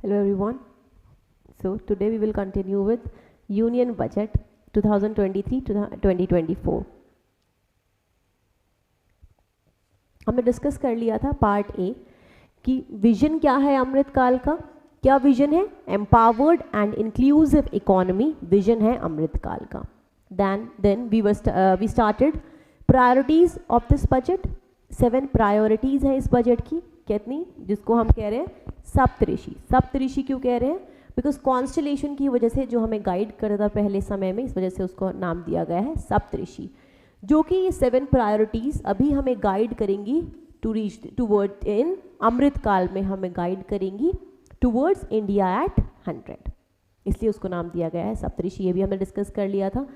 Hello everyone. So today we will continue with Union Budget 2023 to 2024. हमने discuss कर लिया था पार्ट ए कि विजन क्या है अमृतकाल का. क्या विजन है? Empowered and inclusive economy vision है अमृतकाल का. Then we started priorities of this budget. 7 priorities हैं इस बजट की. कितनी? जिसको हम कह रहे हैं सप्तऋषि. सप्तऋषि क्यों कह रहे हैं? बिकॉज कॉन्स्टलेशन की वजह से जो हमें गाइड कर रहा था पहले समय में, इस वजह से उसको नाम दिया गया है सप्तऋषि. जो कि ये 7 प्रायोरिटीज अभी हमें गाइड करेंगी टू रीच टूवर्ड इन अमृतकाल में हमें गाइड करेंगी टूवर्ड्स इंडिया एट 100. इसलिए उसको नाम दिया गया है सप्तऋषि. ये भी हमने डिस्कस कर लिया था.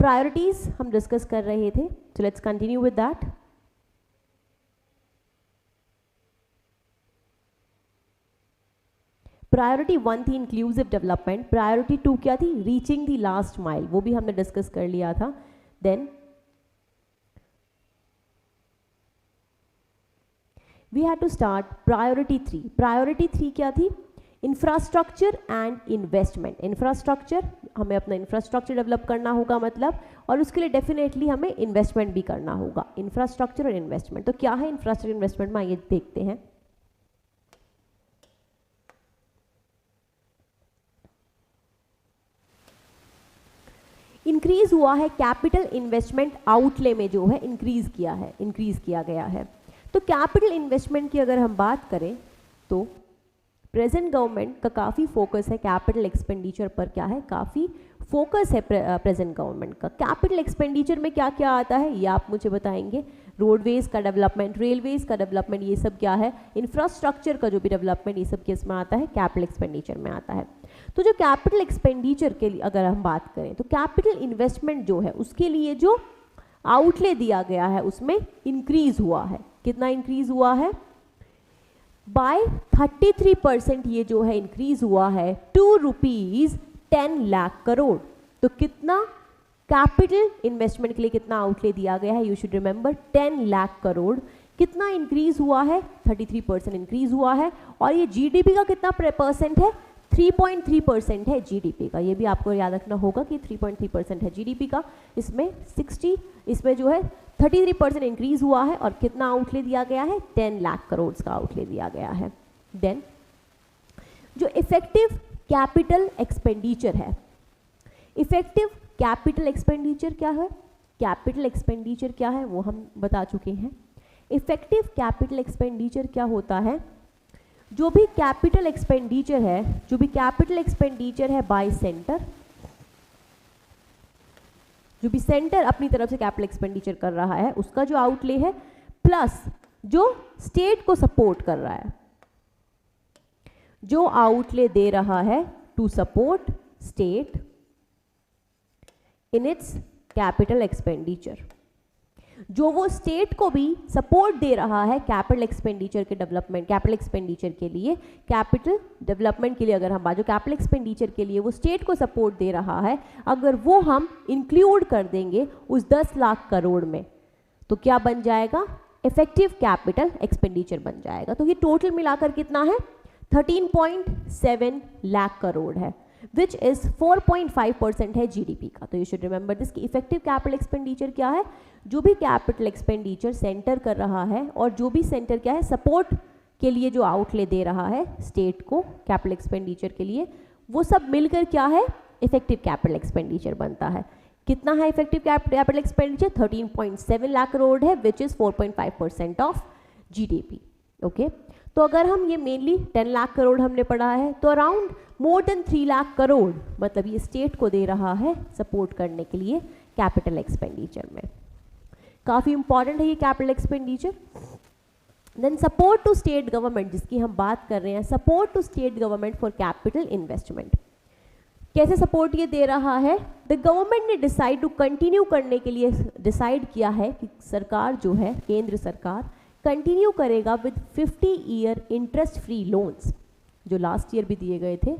प्रायोरिटीज हम डिस्कस कर रहे थे. So let's continue with that. Priority 1 थी इंक्लूसिव डेवलपमेंट. प्रायोरिटी 2 क्या थी? Reaching the last mile. वो भी हमने डिस्कस कर लिया था. Then we had to start priority 3. Priority 3 क्या थी? Infrastructure and investment. इंफ्रास्ट्रक्चर, हमें अपना इंफ्रास्ट्रक्चर डेवलप करना होगा मतलब, और उसके लिए डेफिनेटली हमें इन्वेस्टमेंट भी करना होगा. इंफ्रास्ट्रक्चर और इन्वेस्टमेंट. तो क्या है इंफ्रास्ट्रक्चर इन्वेस्टमेंट में, आइए देखते हैं. इंक्रीज हुआ है कैपिटल इन्वेस्टमेंट आउटले में, जो है इंक्रीज किया गया है. तो कैपिटल इन्वेस्टमेंट की अगर हम बात करें तो प्रेजेंट गवर्नमेंट का काफ़ी फोकस है कैपिटल एक्सपेंडिचर पर. क्या है? काफ़ी फोकस है प्रेजेंट गवर्नमेंट का. कैपिटल एक्सपेंडिचर में क्या क्या आता है ये आप मुझे बताएंगे. रोडवेज का डेवलपमेंट, रेलवेज का डेवलपमेंट, ये सब क्या है? इंफ्रास्ट्रक्चर का जो भी डेवलपमेंट, ये सब किस में आता है? कैपिटल एक्सपेंडिचर में आता है. तो जो कैपिटल एक्सपेंडिचर के लिए अगर हम बात करें तो कैपिटल इन्वेस्टमेंट जो है उसके लिए जो आउटले दिया गया है उसमें इंक्रीज हुआ है. कितना इंक्रीज हुआ है? बाय 33% ये जो है इंक्रीज हुआ है टू ₹10 लाख करोड़. तो कितना कैपिटल इन्वेस्टमेंट के लिए कितना आउटले दिया गया है? You should remember 10 lakh crore. कितना इंक्रीज हुआ है? 33% इंक्रीज हुआ है. और ये जीडीपी का कितना परसेंट है? 3.3% है जीडीपी का. ये भी आपको याद रखना होगा कि 3.3% है जीडीपी का. इसमें जो है 33% इंक्रीज हुआ है. और कितना आउटले दिया गया है? 10 लाख करोड़ का आउटले दिया गया है. देन जो इफेक्टिव कैपिटल एक्सपेंडिचर है, इफेक्टिव कैपिटल एक्सपेंडिचर क्या है? कैपिटल एक्सपेंडिचर क्या है वो हम बता चुके हैं. इफेक्टिव कैपिटल एक्सपेंडिचर क्या होता है? जो भी कैपिटल एक्सपेंडिचर है बाय सेंटर, जो भी सेंटर अपनी तरफ से कैपिटल एक्सपेंडिचर कर रहा है उसका जो आउटले है, प्लस जो स्टेट को सपोर्ट कर रहा है, जो आउटले दे रहा है to support state in its capital expenditure, जो वो स्टेट को भी सपोर्ट दे रहा है कैपिटल एक्सपेंडिचर के डेवलपमेंट, कैपिटल एक्सपेंडिचर के लिए, कैपिटल डेवलपमेंट के लिए अगर हम बात, जो कैपिटल एक्सपेंडिचर के लिए वो स्टेट को सपोर्ट दे रहा है, अगर वो हम इंक्लूड कर देंगे उस 10 लाख करोड़ में, तो क्या बन जाएगा? इफेक्टिव कैपिटल एक्सपेंडिचर बन जाएगा. तो ये टोटल मिलाकर कितना है? 13.7 लाख करोड़ है, विच इज 4.5% है जीडीपी का. तो यू शुड रिमेंबर दिस कि इफेक्टिव कैपिटल एक्सपेंडिचर क्या है? जो भी कैपिटल एक्सपेंडिचर सेंटर कर रहा है और जो भी सेंटर क्या है सपोर्ट के लिए जो आउटले दे रहा है स्टेट को कैपिटल एक्सपेंडिचर के लिए, वो सब मिलकर क्या है? इफेक्टिव कैपिटल एक्सपेंडिचर बनता है. कितना है effective capital expenditure? 13.7 lakh crore है, which is 4.5% of GDP. Okay, तो अगर हम ये मेनली 10 लाख करोड़ हमने पढ़ा है, तो around more than 3 lakh crore मतलब ये स्टेट को दे रहा है सपोर्ट करने के लिए कैपिटल एक्सपेंडिचर में. काफ़ी इंपॉर्टेंट है ये capital expenditure. Then support to state government, जिसकी हम बात कर रहे हैं, support to state government for capital investment. कैसे सपोर्ट ये दे रहा है? द गवर्नमेंट ने डिसाइड टू कंटिन्यू करने के लिए डिसाइड किया है कि सरकार जो है, केंद्र सरकार कंटिन्यू करेगा with 50 year interest free loans, जो लास्ट ईयर भी दिए गए थे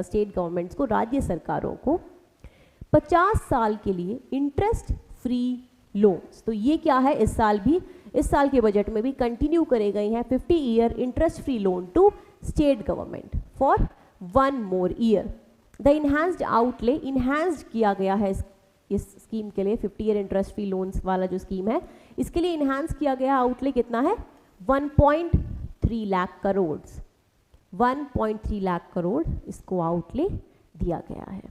स्टेट गवर्नमेंट्स को, राज्य सरकारों को 50 साल के लिए इंटरेस्ट फ्री लोन्स. तो ये क्या है? इस साल के बजट में भी कंटिन्यू करे गए हैं 50 year interest free loan to state government for 1 more year. The enhanced outlay, enhanced किया गया है इस स्कीम के लिए, 50 ईयर इंटरेस्ट फ्री लोन्स वाला जो स्कीम है, इसके लिए इन्हांस किया गया आउटले कितना है? 1.3 लाख करोड़, 1.3 लाख करोड़ इसको आउटले दिया गया है.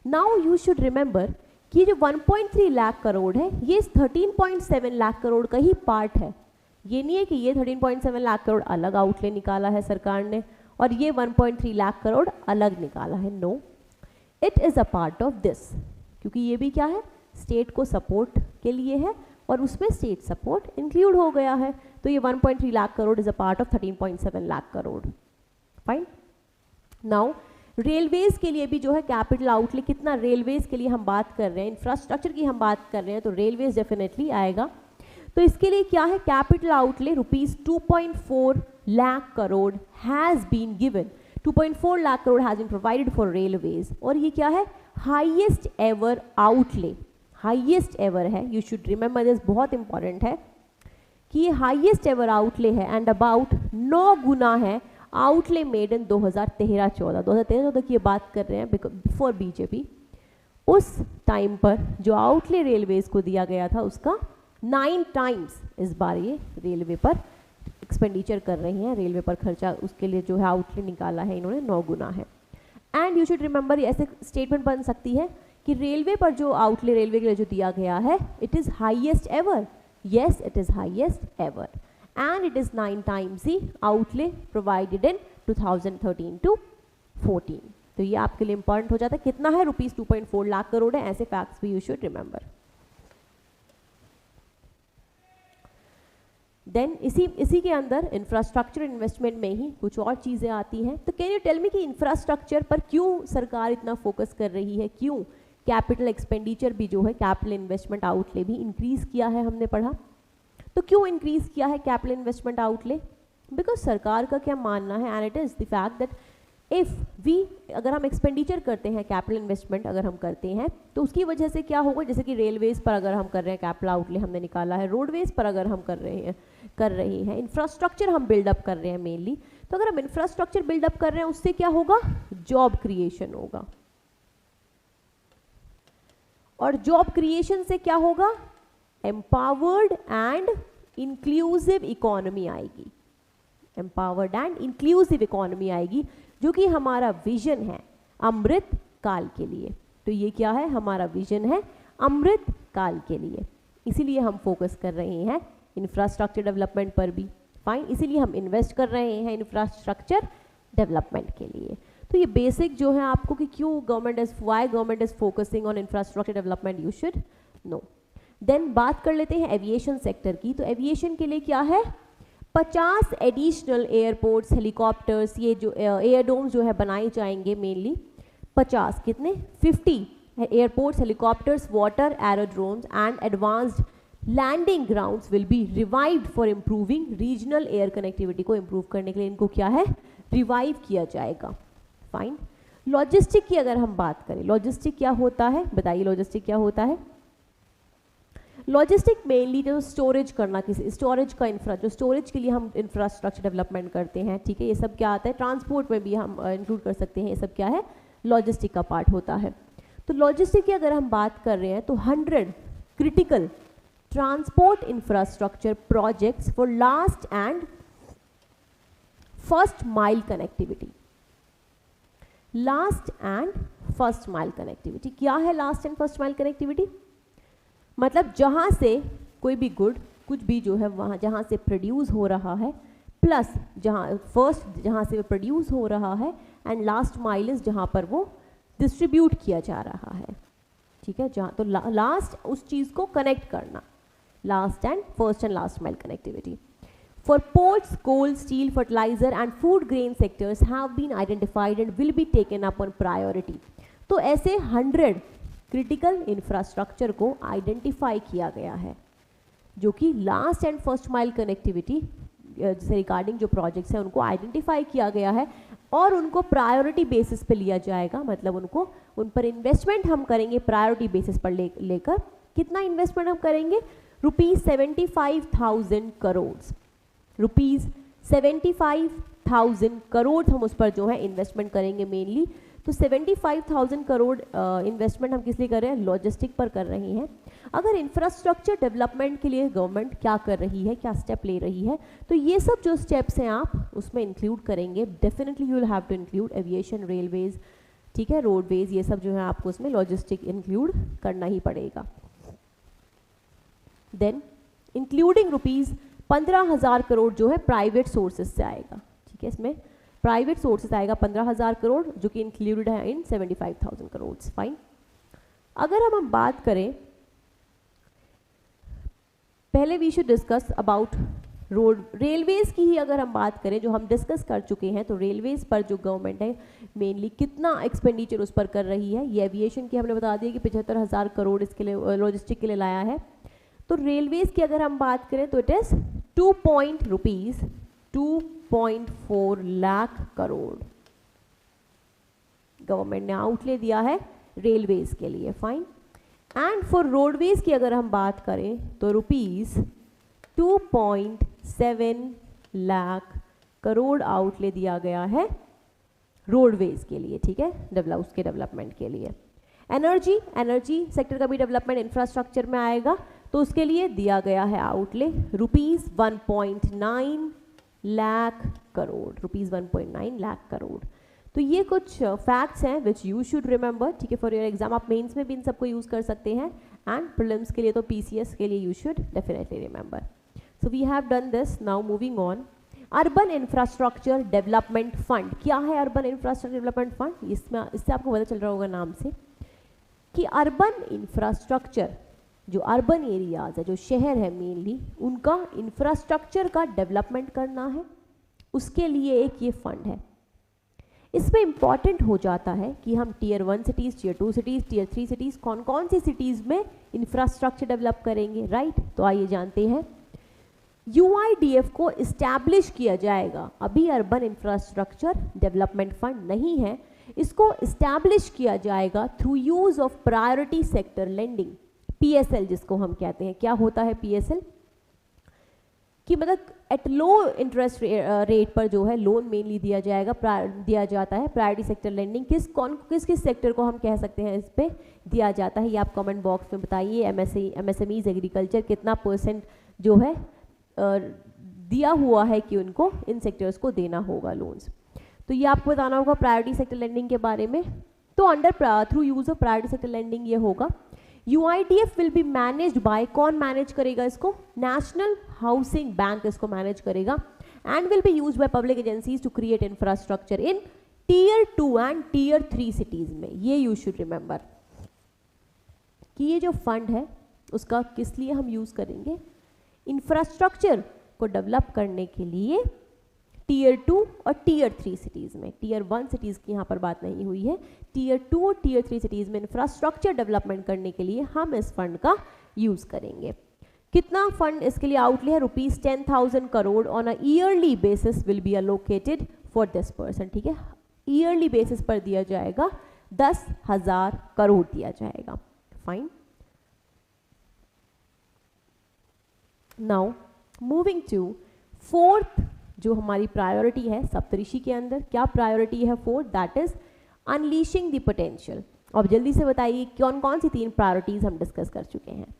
नाउ यू शुड रिमेंबर कि जो 1.3 लाख करोड़ है ये 13.7 लाख करोड़ का ही पार्ट है. ये नहीं है कि ये 13.7 लाख करोड़ अलग आउटले निकाला है सरकार ने और ये 1.3 लाख करोड़ अलग निकाला है. No, it is a part of this, क्योंकि ये भी क्या है? स्टेट को सपोर्ट के लिए है और उसमें स्टेट सपोर्ट इंक्लूड हो गया है. तो ये 1.3 lakh crore is a part of 13.7 lakh crore. Fine. Now railways के लिए भी जो है कैपिटल आउटले कितना, रेलवेज के लिए हम बात कर रहे हैं, इंफ्रास्ट्रक्चर की हम बात कर रहे हैं, तो रेलवेज डेफिनेटली आएगा. तो इसके लिए क्या है? Capital outlay rupees 2.4 lakh crore has been given. 2.4 lakh crore has been provided for railways. और ये क्या है? Highest ever outlay, highest ever है. यू शुड रिमेंबर दिस, बहुत इंपॉर्टेंट है कि ये हाईएस्ट एवर आउटले है एंड अबाउट 9 गुना है आउटले मेड इन 2013-14. 2013-14 की ये बात कर रहे हैं बिफोर बीजेपी. उस टाइम पर जो आउटले रेलवेज को दिया गया था उसका 9 टाइम्स इस बार ये रेलवे पर एक्सपेंडिचर कर रही हैं. रेलवे पर खर्चा उसके लिए जो है आउटले निकाला है इन्होंने 9 गुना है. एंड यू शुड रिमेंबर, ऐसे स्टेटमेंट बन सकती है कि रेलवे पर जो आउटले रेलवे के लिए जो दिया गया है it is highest ever. Yes, it is highest ever and it is 9 times he outlay provided in 2013-14. तो ये आपके लिए इंपॉर्टेंट हो जाता है. कितना है? रुपीज 2.4 लाख करोड़ है. ऐसे फैक्ट्स भी यू शुड रिमेंबर. देन इसी के अंदर इंफ्रास्ट्रक्चर इन्वेस्टमेंट में ही कुछ और चीज़ें आती हैं. तो कैन यू टेल मी कि इंफ्रास्ट्रक्चर पर क्यों सरकार इतना फोकस कर रही है? क्यों कैपिटल एक्सपेंडिचर भी जो है, कैपिटल इन्वेस्टमेंट आउटले भी इंक्रीज किया है, हमने पढ़ा. तो क्यों इंक्रीज किया है कैपिटल इन्वेस्टमेंट आउटले? बिकॉज सरकार का क्या मानना है, and it is the fact that if we, अगर हम एक्सपेंडिचर करते हैं, कैपिटल इन्वेस्टमेंट अगर हम करते हैं तो उसकी वजह से क्या होगा? जैसे कि रेलवेज पर अगर हम कर रहे हैं कैपिटल आउटले हमने निकाला है, रोडवेज पर अगर हम कर रहे हैं, इंफ्रास्ट्रक्चर हम बिल्डअप कर रहे हैं मेनली. तो अगर हम इंफ्रास्ट्रक्चर बिल्डअप कर रहे हैं उससे क्या होगा? जॉब क्रिएशन होगा. और जॉब क्रिएशन से क्या होगा? एम्पावर्ड एंड इंक्लूसिव इकोनॉमी आएगी. एम्पावर्ड एंड इंक्लूसिव इकोनॉमी आएगी, जो कि हमारा विजन है अमृत काल के लिए. तो ये क्या है? हमारा विजन है अमृत काल के लिए. इसीलिए हम फोकस कर रहे हैं इंफ्रास्ट्रक्चर डेवलपमेंट पर भी. फाइन. इसीलिए हम इन्वेस्ट कर रहे हैं इंफ्रास्ट्रक्चर डेवलपमेंट के लिए. तो ये बेसिक जो है आपको कि क्यों why government is focusing on infrastructure development, you should know. Then बात कर लेते हैं एविएशन सेक्टर की. तो एविएशन के लिए क्या है? 50 एडिशनल एयरपोर्ट्स, हेलीकॉप्टर्स, ये जो एयरडोम्स जो है बनाए जाएंगे मेनली. 50 कितने? 50 airports, helicopters, water aerodromes and advanced landing grounds will be revived for improving regional air connectivity. को इम्प्रूव करने के लिए इनको क्या है? रिवाइव किया जाएगा. फाइन. लॉजिस्टिक की अगर हम बात करें, लॉजिस्टिक क्या होता है? बताइए लॉजिस्टिक क्या होता है? लॉजिस्टिक मेनली जो स्टोरेज करना, किसी स्टोरेज का जो स्टोरेज के लिए हम इंफ्रास्ट्रक्चर डेवलपमेंट करते हैं, ठीक है, ये सब क्या आता है? ट्रांसपोर्ट में भी हम इंक्लूड कर सकते हैं. ये सब क्या है? लॉजिस्टिक का पार्ट होता है. तो लॉजिस्टिक की अगर हम बात कर रहे हैं तो 100 critical transport infrastructure projects for last and first mile connectivity. Last and first mile connectivity क्या है? Last and first mile connectivity मतलब जहाँ से कोई भी गुड, कुछ भी जो है वहाँ जहाँ से प्रोड्यूस हो रहा है, प्लस जहाँ से प्रोड्यूस हो रहा है, एंड लास्ट माइल इज जहाँ पर वो डिस्ट्रीब्यूट किया जा रहा है. ठीक है, जहाँ तो लास्ट उस चीज़ को कनेक्ट करना. Last and first and last mile connectivity. For ports, coal, steel, fertilizer and food grain sectors have been identified and will be taken up on priority. तो ऐसे 100 क्रिटिकल इंफ्रास्ट्रक्चर को आइडेंटिफाई किया गया है जो कि last and first mile connectivity से regarding जो प्रोजेक्ट्स हैं उनको आइडेंटिफाई किया गया है और उनको प्रायोरिटी बेसिस पे लिया जाएगा. मतलब उन पर इन्वेस्टमेंट हम करेंगे प्रायोरिटी बेसिस पर लेकर. कितना इन्वेस्टमेंट हम करेंगे? रुपीज़ 75,000 करोड़. रुपीज़ 75 75,000 करोड़ हम उस पर जो है इन्वेस्टमेंट करेंगे मेनली। तो 75,000 करोड़ इन्वेस्टमेंट हम किस लिए कर रहे हैं, लॉजिस्टिक पर कर रहे हैं। अगर इंफ्रास्ट्रक्चर डेवलपमेंट के लिए गवर्नमेंट क्या कर रही है, क्या स्टेप ले रही है, तो ये सब जो स्टेप्स हैं आप उसमें इंक्लूड करेंगे। Definitely you will have to include aviation, railways, ठीक है, रोडवेज, ये सब जो है आपको उसमें लॉजिस्टिक इंक्लूड करना ही पड़ेगा। देन इंक्लूडिंग रुपीज 15,000 करोड़ जो है प्राइवेट सोर्सेज से आएगा, ठीक है, इसमें प्राइवेट सोर्सेज आएगा 15,000 करोड़ जो कि इंक्लूडेड है इन 75,000 करोड़। फाइन। अगर हम बात करें, पहले we should discuss about road, railways की ही अगर हम बात करें जो हम डिस्कस कर चुके हैं, तो रेलवेज पर जो गवर्नमेंट है मेनली कितना एक्सपेंडिचर उस पर कर रही है। ये एविएशन की हमने बता दिया कि 75,000 करोड़ इसके लिए लॉजिस्टिक के लिए लाया है। तो रेलवेज की अगर हम बात करें तो it is 2.4 lakh crore government ने आउटले दिया है रेलवेज के लिए। फाइन। एंड फॉर रोडवेज की अगर हम बात करें तो रुपीज 2.7 लाख करोड़ आउटले दिया गया है रोडवेज के लिए, ठीक है, उसके डेवलपमेंट के लिए। एनर्जी सेक्टर का भी डेवलपमेंट इंफ्रास्ट्रक्चर में आएगा, तो उसके लिए दिया गया है outlay rupees 1.9 lakh crore, rupees 1.9 lakh crore. तो ये कुछ फैक्ट्स हैं विच यू शुड रिमेंबर, ठीक है, फॉर योर एग्जाम। आप मेंस में भी इन सबको यूज कर सकते हैं एंड प्रीलिम्स के लिए तो पीसीएस के लिए you should definitely remember. So we have done this. Now moving on, urban infrastructure development fund. क्या है अर्बन इंफ्रास्ट्रक्चर डेवलपमेंट फंड? इसमें इससे आपको पता चल रहा होगा नाम से कि अर्बन इंफ्रास्ट्रक्चर, जो अर्बन एरियाज है, जो शहर है मेनली, उनका इंफ्रास्ट्रक्चर का डेवलपमेंट करना है, उसके लिए एक ये फंड है। इसमें इंपॉर्टेंट हो जाता है कि हम tier 1 cities, tier 2 cities, tier 3 cities, कौन कौन सी सिटीज़ में इंफ्रास्ट्रक्चर डेवलप करेंगे, राइट। तो आइए जानते हैं। UIDF को इस्टेब्लिश किया जाएगा। अभी अर्बन इंफ्रास्ट्रक्चर डेवलपमेंट फंड नहीं है, इसको इस्टेब्लिश किया जाएगा through use of priority sector lending, PSL जिसको हम कहते हैं। क्या होता है PSL? कि मतलब एट लो इंटरेस्ट रेट पर जो है लोन मेनली दिया जाता है। प्रायोरिटी सेक्टर लेंडिंग किस सेक्टर को हम कह सकते हैं इस पे दिया जाता है, ये आप कमेंट बॉक्स में बताइए। MSMEs एग्रीकल्चर कितना % जो है दिया हुआ है कि उनको इन सेक्टर्स को देना होगा लोन्स, तो ये आपको बताना होगा प्रायोरिटी सेक्टर लेंडिंग के बारे में। तो under through use of priority sector lending ये होगा। UIDF will be managed by, कौन मैनेज करेगा इसको? नेशनल हाउसिंग बैंक इसको मैनेज करेगा। And will be used by public agencies to create infrastructure in tier 2 and tier 3 cities में। ये you should remember कि ये जो फंड है उसका किस लिए हम यूज करेंगे? इंफ्रास्ट्रक्चर को डेवलप करने के लिए टीयर 2 और टीयर 3 सिटीज़ में। टीयर 1 सिटीज़ की यहाँ पर बात नहीं हुई है। टीयर 2 और टीयर 3 सिटीज़ में इंफ्रास्ट्रक्चर डेवलपमेंट करने के लिए हम इस फंड का यूज़ करेंगे। कितना फंड इसके लिए आउटले है? Rupees 10,000 crore on a yearly basis will be allocated for this person, ठीक है, ईयरली बेसिस पर दिया जाएगा, 10,000 करोड़ दिया जाएगा। Fine. Now moving to fourth जो हमारी प्रायोरिटी है सप्तऋषि के अंदर, क्या प्रायोरिटी है fourth? That is unleashing the potential. अब जल्दी से बताइए कौन कौन सी 3 प्रायोरिटीज हम डिस्कस कर चुके हैं।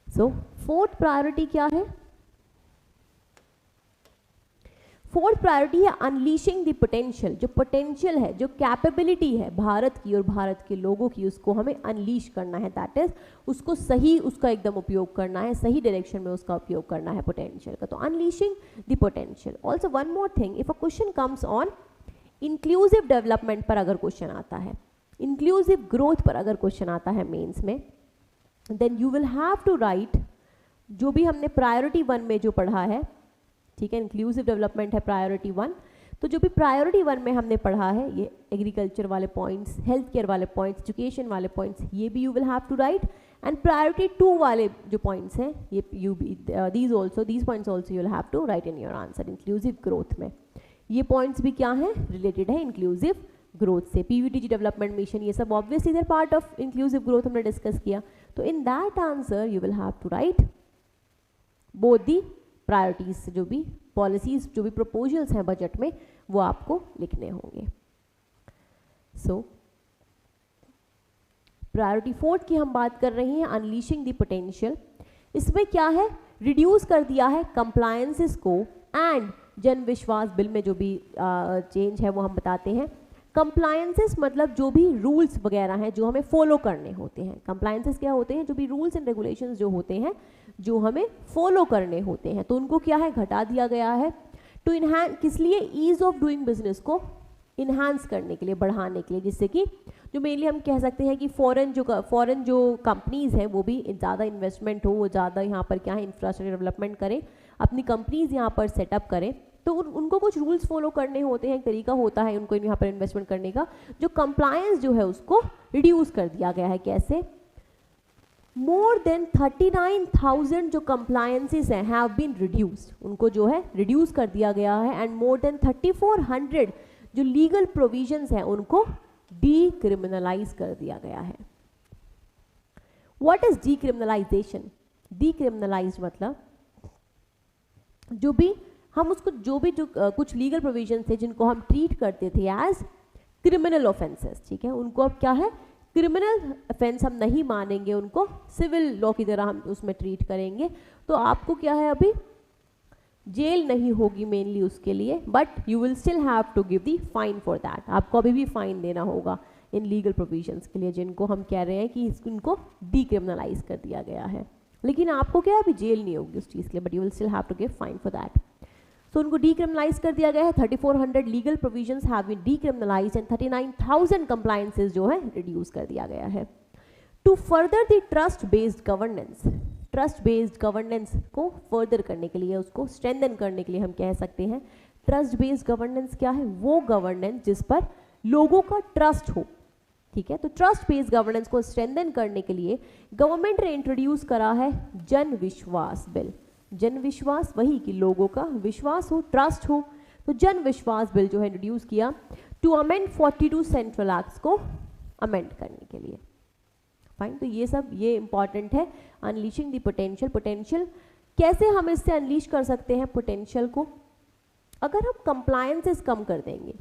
सो फोर्थ प्रायोरिटी क्या है? फोर्थ प्रायोरिटी है अनलीशिंग द पोटेंशियल। जो पोटेंशियल है, जो कैपेबिलिटी है भारत की और भारत के लोगों की, उसको हमें अनलीश करना है। दैट इज उसको सही, उसका एकदम उपयोग करना है, सही डायरेक्शन में उसका उपयोग करना है पोटेंशियल का। तो unleashing the potential. Also one more thing, if a question comes on inclusive development पर अगर क्वेश्चन आता है, इंक्लूसिव ग्रोथ पर अगर क्वेश्चन आता है मेंस में, then you will have to write जो भी हमने प्रायोरिटी 1 में जो पढ़ा है, ठीक है, इंक्लूसिव डेवलपमेंट है प्रायोरिटी 1, तो जो भी प्रायोरिटी 1 में हमने पढ़ा है, ये एग्रीकल्चर वाले पॉइंट्स, हेल्थ केयर वाले पॉइंट्स, एजुकेशन वाले पॉइंट्स, ये भी you will have to write. And priority 2 वाले जो पॉइंट्स हैं, ये you be these points also you will have to write in your answer. Inclusive growth में ये पॉइंट्स भी क्या हैं? रिलेटेड है इंक्लूसिव ग्रोथ से। PUTG डेवलपमेंट मिशन, ये सब obviously they're part of inclusive growth हमने डिस्कस किया। तो in that answer you will have to write both the priorities, जो भी पॉलिसीज जो भी प्रपोजल्स हैं बजट में वो आपको लिखने होंगे। सो प्रायोरिटी 4 की हम बात कर रहे हैं, अनलीशिंग द पोटेंशियल। इसमें क्या है, रिड्यूस कर दिया है कंप्लायंसेस को एंड जन विश्वास बिल में जो भी चेंज है वो हम बताते हैं। कंप्लायंसेस मतलब जो भी रूल्स वगैरह हैं जो हमें फॉलो करने होते हैं। कंप्लायंसेस क्या होते हैं, जो भी रूल्स एंड रेगुलेशंस जो होते हैं जो हमें फॉलो करने होते हैं, तो उनको क्या है घटा दिया गया है। टू इनहैंस, किस लिए, ईज ऑफ डूइंग बिजनेस को इन्हांस करने के लिए, बढ़ाने के लिए, जिससे कि जो मेनली हम कह सकते हैं कि फॉरेन जो कंपनीज़ हैं वो भी ज़्यादा इन्वेस्टमेंट हो, वो ज़्यादा यहाँ पर क्या है इंफ्रास्ट्रक्चर डेवलपमेंट करें, अपनी कंपनीज़ यहाँ पर सेटअप करें, तो उनको कुछ रूल्स फॉलो करने होते हैं, एक तरीका होता है उनको यहाँ पर इन्वेस्टमेंट करने का। जो कंप्लायंस जो है उसको रिड्यूस कर दिया गया है। कैसे, मोर देन 39,000 जो कंप्लायंसेस हैं हैव बीन रिड्यूस्ड, उनको जो है रिड्यूस कर दिया गया है। एंड मोर देन 3400 जो लीगल प्रोविजंस हैं उनको डीक्रिमिनलाइज कर दिया गया है। What is decriminalisation? डीक्रिमिनलाइज मतलब जो भी हम उसको जो कुछ लीगल प्रोविजंस थे जिनको हम ट्रीट करते थे एज क्रिमिनल ऑफेंसेस, ठीक है, उनको अब क्या है क्रिमिनल ऑफेंस हम नहीं मानेंगे, उनको सिविल लॉ की तरह हम उसमें ट्रीट करेंगे। तो आपको क्या है अभी जेल नहीं होगी मेनली उसके लिए, but you will still have to give the fine for that. आपको अभी भी फाइन देना होगा इन लीगल प्रोविजंस के लिए जिनको हम कह रहे हैं कि इनको डीक्रिमिनलाइज कर दिया गया है, लेकिन आपको क्या है अभी जेल नहीं होगी उस चीज़ के लिए, but you will still have to give fine for that. तो उनको डीक्रिमिनलाइज कर दिया गया है। 3400 legal provisions have been decriminalised and 39,000 compliances जो है रिड्यूस कर दिया गया है। To further the trust based governance, trust based governance को फर्दर करने के लिए, उसको स्ट्रेंथन करने के लिए हम कह सकते हैं। ट्रस्ट बेस्ड गवर्नेंस क्या है, वो गवर्नेंस जिस पर लोगों का ट्रस्ट हो, ठीक है। तो ट्रस्ट बेस्ड गवर्नेंस को स्ट्रेंथन करने के लिए गवर्नमेंट ने इंट्रोड्यूस करा है जन विश्वास बिल। जन विश्वास वही कि लोगों का विश्वास हो, ट्रस्ट हो, तो जन विश्वास बिल जो है इंट्रोड्यूस किया टू अमेंड 42 सेंट्रल एक्ट्स को अमेंड करने के लिए। फाइन, तो ये सब ये इंपॉर्टेंट है। अनलीशिंग द पोटेंशियल, पोटेंशियल कैसे हम इससे अनलीश कर सकते हैं पोटेंशियल को, अगर हम कंप्लायंसेस कम कर देंगे,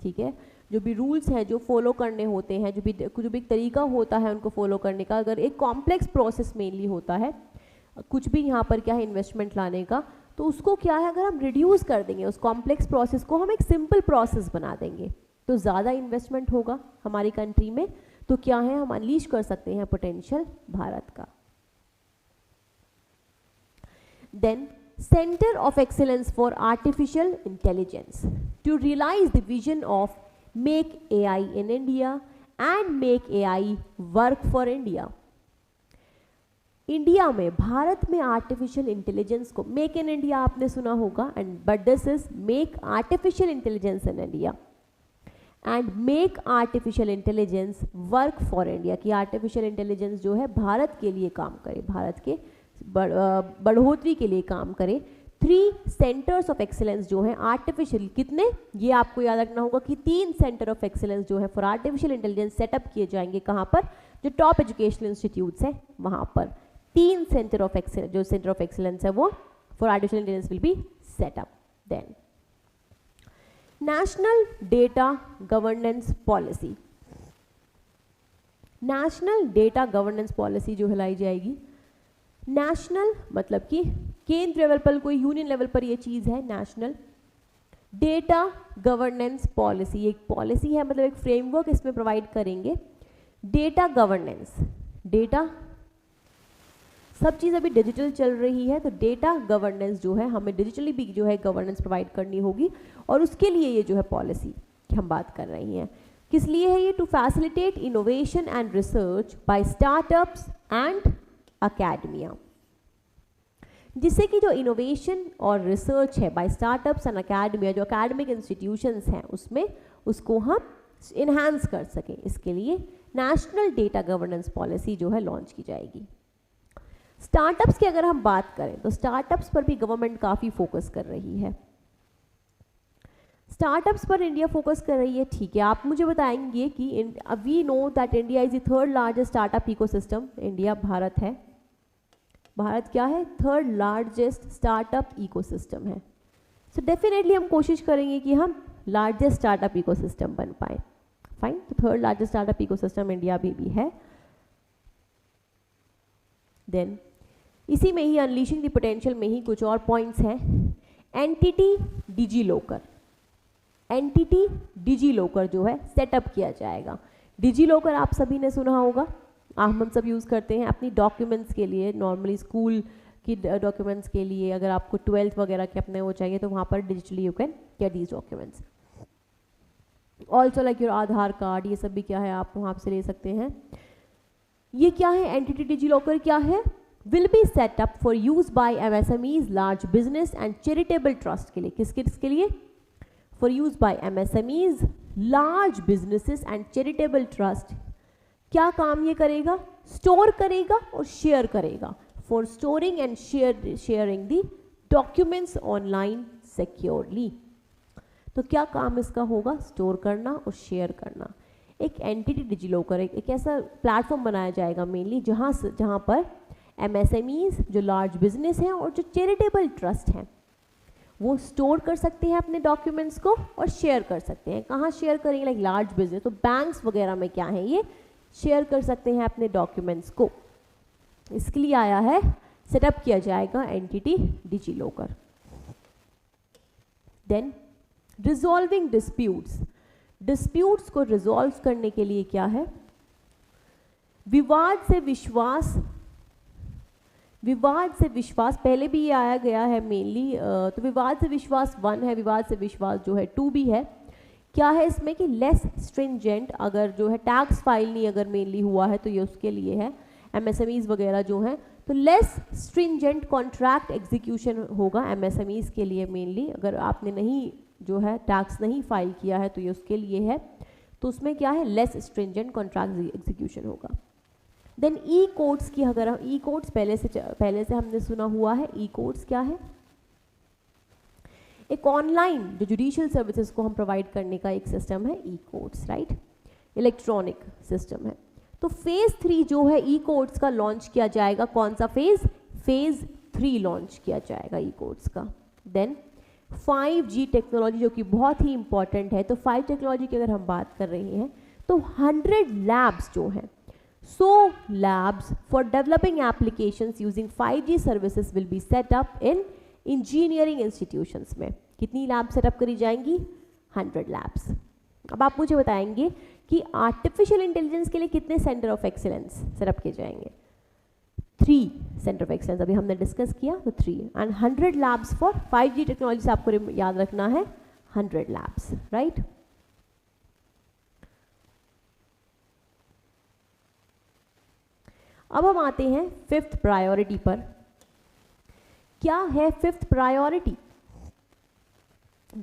ठीक है, जो भी रूल्स हैं जो फॉलो करने होते हैं, जो भी एक तरीका होता है उनको फॉलो करने का, अगर एक कॉम्प्लेक्स प्रोसेस मेनली होता है कुछ भी यहाँ पर क्या है इन्वेस्टमेंट लाने का, तो उसको क्या है अगर हम रिड्यूस कर देंगे उस कॉम्प्लेक्स प्रोसेस को, हम एक सिंपल प्रोसेस बना देंगे, तो ज़्यादा इन्वेस्टमेंट होगा हमारी कंट्री में, तो क्या है हम अनलीश कर सकते हैं पोटेंशियल भारत का। Then centre of excellence for artificial intelligence to realise the vision of make AI in India and make AI work for India. India में, भारत में आर्टिफिशियल इंटेलिजेंस को, मेक इन इंडिया आपने सुना होगा, and but this is make artificial intelligence in India and make artificial intelligence work for India, कि artificial intelligence जो है भारत के लिए काम करे, भारत के बढ़ोतरी के लिए काम करे। 3 सेंटर्स ऑफ एक्सीलेंस जो है आर्टिफिशियल, कितने, ये आपको याद रखना होगा कि 3 सेंटर ऑफ एक्सीलेंस जो है फॉर आर्टिफिशियल इंटेलिजेंस सेटअप किए जाएंगे। कहाँ पर, जो टॉप एजुकेशनल इंस्टीट्यूट्स हैं वहाँ पर 3 सेंटर ऑफ एक्सीलेंस, जो सेंटर ऑफ एक्सीलेंस है वो for artificial intelligence will be set up. Then national data governance policy, national data governance policy जो लाई जाएगी, नेशनल मतलब कि केंद्र लेवल पर, कोई यूनियन लेवल पर ये चीज़ है नेशनल डेटा गवर्नेंस पॉलिसी, एक पॉलिसी है मतलब एक फ्रेमवर्क इसमें प्रोवाइड करेंगे। डेटा गवर्नेंस, डेटा सब चीज़ अभी डिजिटल चल रही है, तो डेटा गवर्नेंस जो है हमें डिजिटली भी जो है गवर्नेंस प्रोवाइड करनी होगी, और उसके लिए ये जो है पॉलिसी की हम बात कर रही हैं। किस लिए है ये, to facilitate innovation and research by startups and academia, जिससे कि जो इनोवेशन और रिसर्च है बाय स्टार्टअप्स एंड अकेडमिया, जो अकेडमिक इंस्टीट्यूशंस हैं उसमें, उसको हम इन्हांस कर सकें, इसके लिए नेशनल डेटा गवर्नेंस पॉलिसी जो है लॉन्च की जाएगी। स्टार्टअप्स की अगर हम बात करें तो स्टार्टअप्स पर भी गवर्नमेंट काफ़ी फोकस कर रही है, स्टार्टअप्स पर इंडिया फोकस कर रही है, ठीक है। आप मुझे बताएंगे कि we know that India is the 3rd largest startup ecosystem, India, Bharat है, भारत क्या है 3rd लार्जेस्ट स्टार्टअप इकोसिस्टम है, सो डेफिनेटली हम कोशिश करेंगे कि हम लार्जेस्ट स्टार्टअप इकोसिस्टम बन पाए। फाइन, तो third largest startup ecosystem India भी है। देन इसी में ही अनलीशिंग द पोटेंशियल में ही कुछ और पॉइंट्स हैं। एंटिटी डिजीलॉकर, एंटिटी डिजीलॉकर जो है सेटअप किया जाएगा। डिजीलॉकर आप सभी ने सुना होगा, हम सब यूज़ करते हैं अपनी डॉक्यूमेंट्स के लिए, नॉर्मली स्कूल की डॉक्यूमेंट्स के लिए। अगर आपको 12th वगैरह के अपने वो चाहिए तो वहाँ पर digitally you can get these documents. Also like your Aadhaar card, ये सब भी क्या है आप वहाँ से ले सकते हैं। ये क्या है, एंटिटी डिजीलॉकर क्या है, will be setup for use by MSMEs, large business and charitable trust के लिए। किसके लिए? For use by MSMEs, large businesses and charitable trust. क्या काम ये करेगा? स्टोर करेगा और शेयर करेगा। For storing and sharing the documents online securely. तो क्या काम इसका होगा? स्टोर करना और शेयर करना। एक एंटिटी डिजीलॉकर, एक ऐसा प्लेटफॉर्म बनाया जाएगा मेनली जहाँ पर MSMEs, जो लार्ज बिजनेस हैं और जो चैरिटेबल ट्रस्ट हैं, वो स्टोर कर सकते हैं अपने डॉक्यूमेंट्स को और शेयर कर सकते हैं। कहाँ शेयर करेंगे? लाइक लार्ज बिजनेस, तो बैंक्स वगैरह में क्या है, ये शेयर कर सकते हैं अपने डॉक्यूमेंट्स को। इसके लिए आया है, सेटअप किया जाएगा entity DigiLocker. Then resolving disputes, disputes को रिजॉल्व करने के लिए क्या है, विवाद से विश्वास। विवाद से विश्वास पहले भी ये आया गया है मेनली, तो विवाद से विश्वास 1 है, विवाद से विश्वास जो है 2 भी है। क्या है इसमें कि लेस स्ट्रिंजेंट, अगर जो है टैक्स फाइल नहीं अगर मेनली हुआ है तो ये उसके लिए है। MSMEs वगैरह जो हैं तो लेस स्ट्रिंजेंट कॉन्ट्रैक्ट एग्जीक्यूशन होगा MSMEs के लिए मेनली। अगर आपने नहीं जो है टैक्स नहीं फाइल किया है तो ये उसके लिए है, तो उसमें क्या है, लेस स्ट्रिंजेंट कॉन्ट्रैक्ट एग्जीक्यूशन होगा। देन ई कोड्स की, अगर हम ई कोड्स पहले से हमने सुना हुआ है। ई कोड्स क्या है? एक ऑनलाइन जो जुडिशियल सर्विसेज को हम प्रोवाइड करने का एक सिस्टम है ई कोड्स, राइट, इलेक्ट्रॉनिक सिस्टम है। तो फेज 3 जो है ई कोड्स का लॉन्च किया जाएगा। कौन सा फेज? फेज 3 लॉन्च किया जाएगा ई कोड्स का। देन 5G टेक्नोलॉजी जो कि बहुत ही इंपॉर्टेंट है। तो 5 टेक्नोलॉजी की अगर हम बात कर रहे हैं तो 100 लैब्स जो हैं, 100 labs for developing applications using 5G services will be set up in engineering institutions में। कितनी लैब सेटअप करी जाएंगी? 100 labs। अब आप मुझे बताएंगे कि आर्टिफिशियल इंटेलिजेंस के लिए कितने सेंटर ऑफ एक्सीलेंस सेटअप किए जाएंगे? 3 सेंटर ऑफ एक्सीलेंस अभी हमने डिस्कस किया, तो 3 and 100 labs for 5G technology से आपको याद रखना है 100 लैब्स, राइट। अब हम आते हैं 5th प्रायोरिटी पर। क्या है 5th प्रायोरिटी?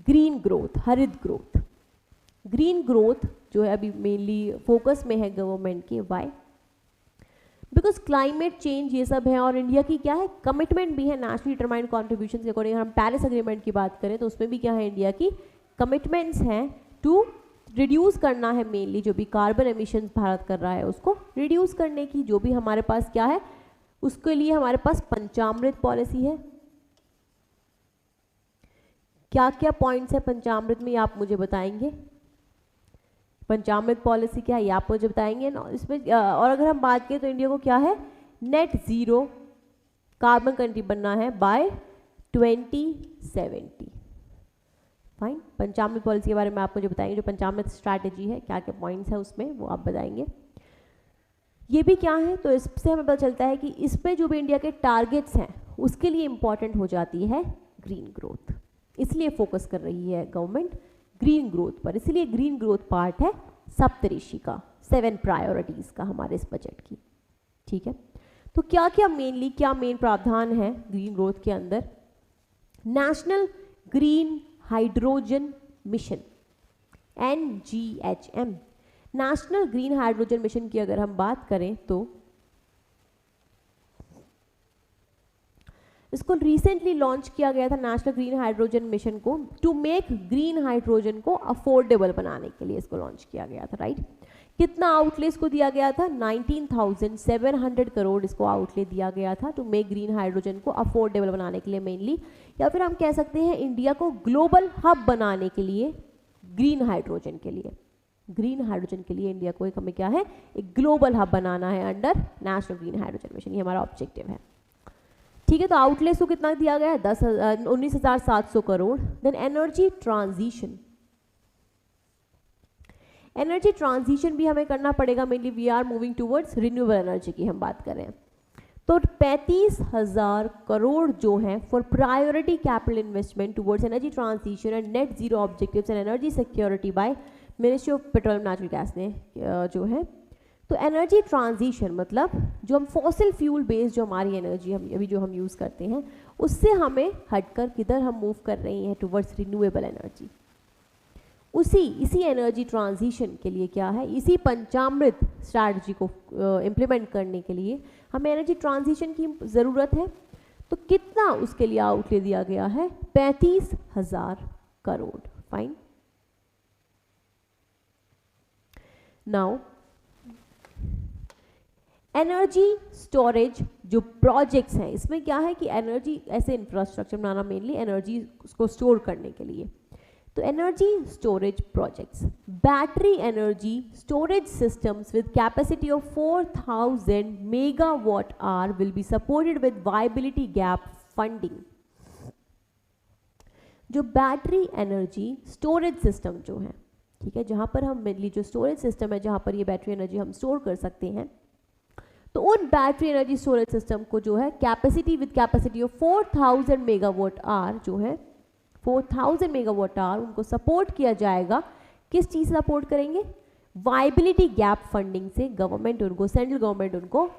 ग्रीन ग्रोथ, हरित ग्रोथ। ग्रीन ग्रोथ जो है अभी मेनली फोकस में है गवर्नमेंट के। वाई? बिकॉज क्लाइमेट चेंज ये सब है और इंडिया की क्या है, कमिटमेंट भी है नेशनली डिटरमाइंड कॉन्ट्रीब्यूशन के अकॉर्डिंग। हम पेरिस एग्रीमेंट की बात करें तो उसमें भी क्या है, इंडिया की कमिटमेंट्स हैं टू रिड्यूस करना है मेनली जो भी कार्बन एमिशन भारत कर रहा है उसको रिड्यूस करने की। जो भी हमारे पास क्या है उसके लिए हमारे पास पंचामृत पॉलिसी है। क्या क्या पॉइंट्स है पंचामृत में, ये आप मुझे बताएंगे। पंचामृत पॉलिसी क्या है ये आप मुझे बताएंगे ना इसमें। और अगर हम बात करें तो इंडिया को क्या है, नेट जीरो कार्बन कंट्री बनना है बाय 2070। फाइन, पंचामृत पॉलिसी के बारे में आप मुझे बताएंगे। जो पंचामृत स्ट्रैटेजी है क्या क्या पॉइंट्स है उसमें वो आप बताएंगे। ये भी क्या है, तो इससे हमें पता चलता है कि इस पे जो भी इंडिया के टारगेट्स हैं उसके लिए इंपॉर्टेंट हो जाती है ग्रीन ग्रोथ। इसलिए फोकस कर रही है गवर्नमेंट ग्रीन ग्रोथ पर। इसलिए ग्रीन ग्रोथ पार्ट है सप्तऋषि का, 7 प्रायोरिटीज का हमारे इस बजट की। ठीक है, तो क्या क्या मेनली क्या मेन प्रावधान है ग्रीन ग्रोथ के अंदर? National green hydrogen mission, NGHM। National green hydrogen mission की अगर हम बात करें तो इसको रिसेंटली लॉन्च किया गया था नेशनल ग्रीन हाइड्रोजन मिशन को, टू मेक ग्रीन हाइड्रोजन को अफोर्डेबल बनाने के लिए इसको लॉन्च किया गया था, राइट। कितना आउटले इसको दिया गया था? 19,700 करोड़ इसको आउटले दिया गया था टू मेक ग्रीन हाइड्रोजन को अफोर्डेबल बनाने के लिए मेनली, या फिर हम कह सकते हैं इंडिया को ग्लोबल हब बनाने के लिए ग्रीन हाइड्रोजन के लिए। ग्रीन हाइड्रोजन के लिए इंडिया को एक हमें क्या है, एक ग्लोबल हब बनाना है under national green hydrogen mission, ये हमारा ऑब्जेक्टिव है, ठीक है। तो आउटलेस को कितना दिया गया है? 19,700 crore. Then energy transition, energy transition भी हमें करना पड़ेगा, mainly we are moving towards renewable energy की हम बात करें तो 35,000 करोड़ जो हैं for priority capital investment towards energy transition and net zero objectives and energy security by ministry of petroleum natural gas ने जो है। तो एनर्जी ट्रांजिशन मतलब जो हम फॉसिल फ्यूल बेस्ड जो हमारी एनर्जी हम अभी जो हम यूज़ करते हैं उससे हमें हटकर किधर हम मूव कर रहे हैं, टुवर्ड्स रिन्यूएबल एनर्जी। इसी एनर्जी ट्रांजिशन के लिए क्या है, इसी पंचामृत स्ट्रैटेजी को इम्प्लीमेंट करने के लिए हमें एनर्जी ट्रांजिशन की ज़रूरत है। तो कितना उसके लिए आउटले दिया गया है? 35,000 crore. Fine. Now energy storage जो प्रोजेक्ट्स हैं, इसमें क्या है कि एनर्जी ऐसे इंफ्रास्ट्रक्चर बनाना मेनली एनर्जी को स्टोर करने के लिए। तो energy storage projects, battery energy storage systems with capacity of 4,000 megawatt hour will be supported with viability gap funding. जो बैटरी एनर्जी स्टोरेज सिस्टम जो है, ठीक है, जहां पर हम मेनली जो स्टोरेज सिस्टम है जहां पर ये बैटरी एनर्जी हम स्टोर कर सकते हैं, तो उन बैटरी एनर्जी स्टोरेज सिस्टम को जो है कैपेसिटी ऑफ 4,000 मेगावाट आवर जो है 4,000 मेगावाट आवर उनको सपोर्ट किया जाएगा। किस चीज़ सपोर्ट करेंगे? वायबिलिटी गैप फंडिंग से गवर्नमेंट उनको, सेंट्रल गवर्नमेंट उनको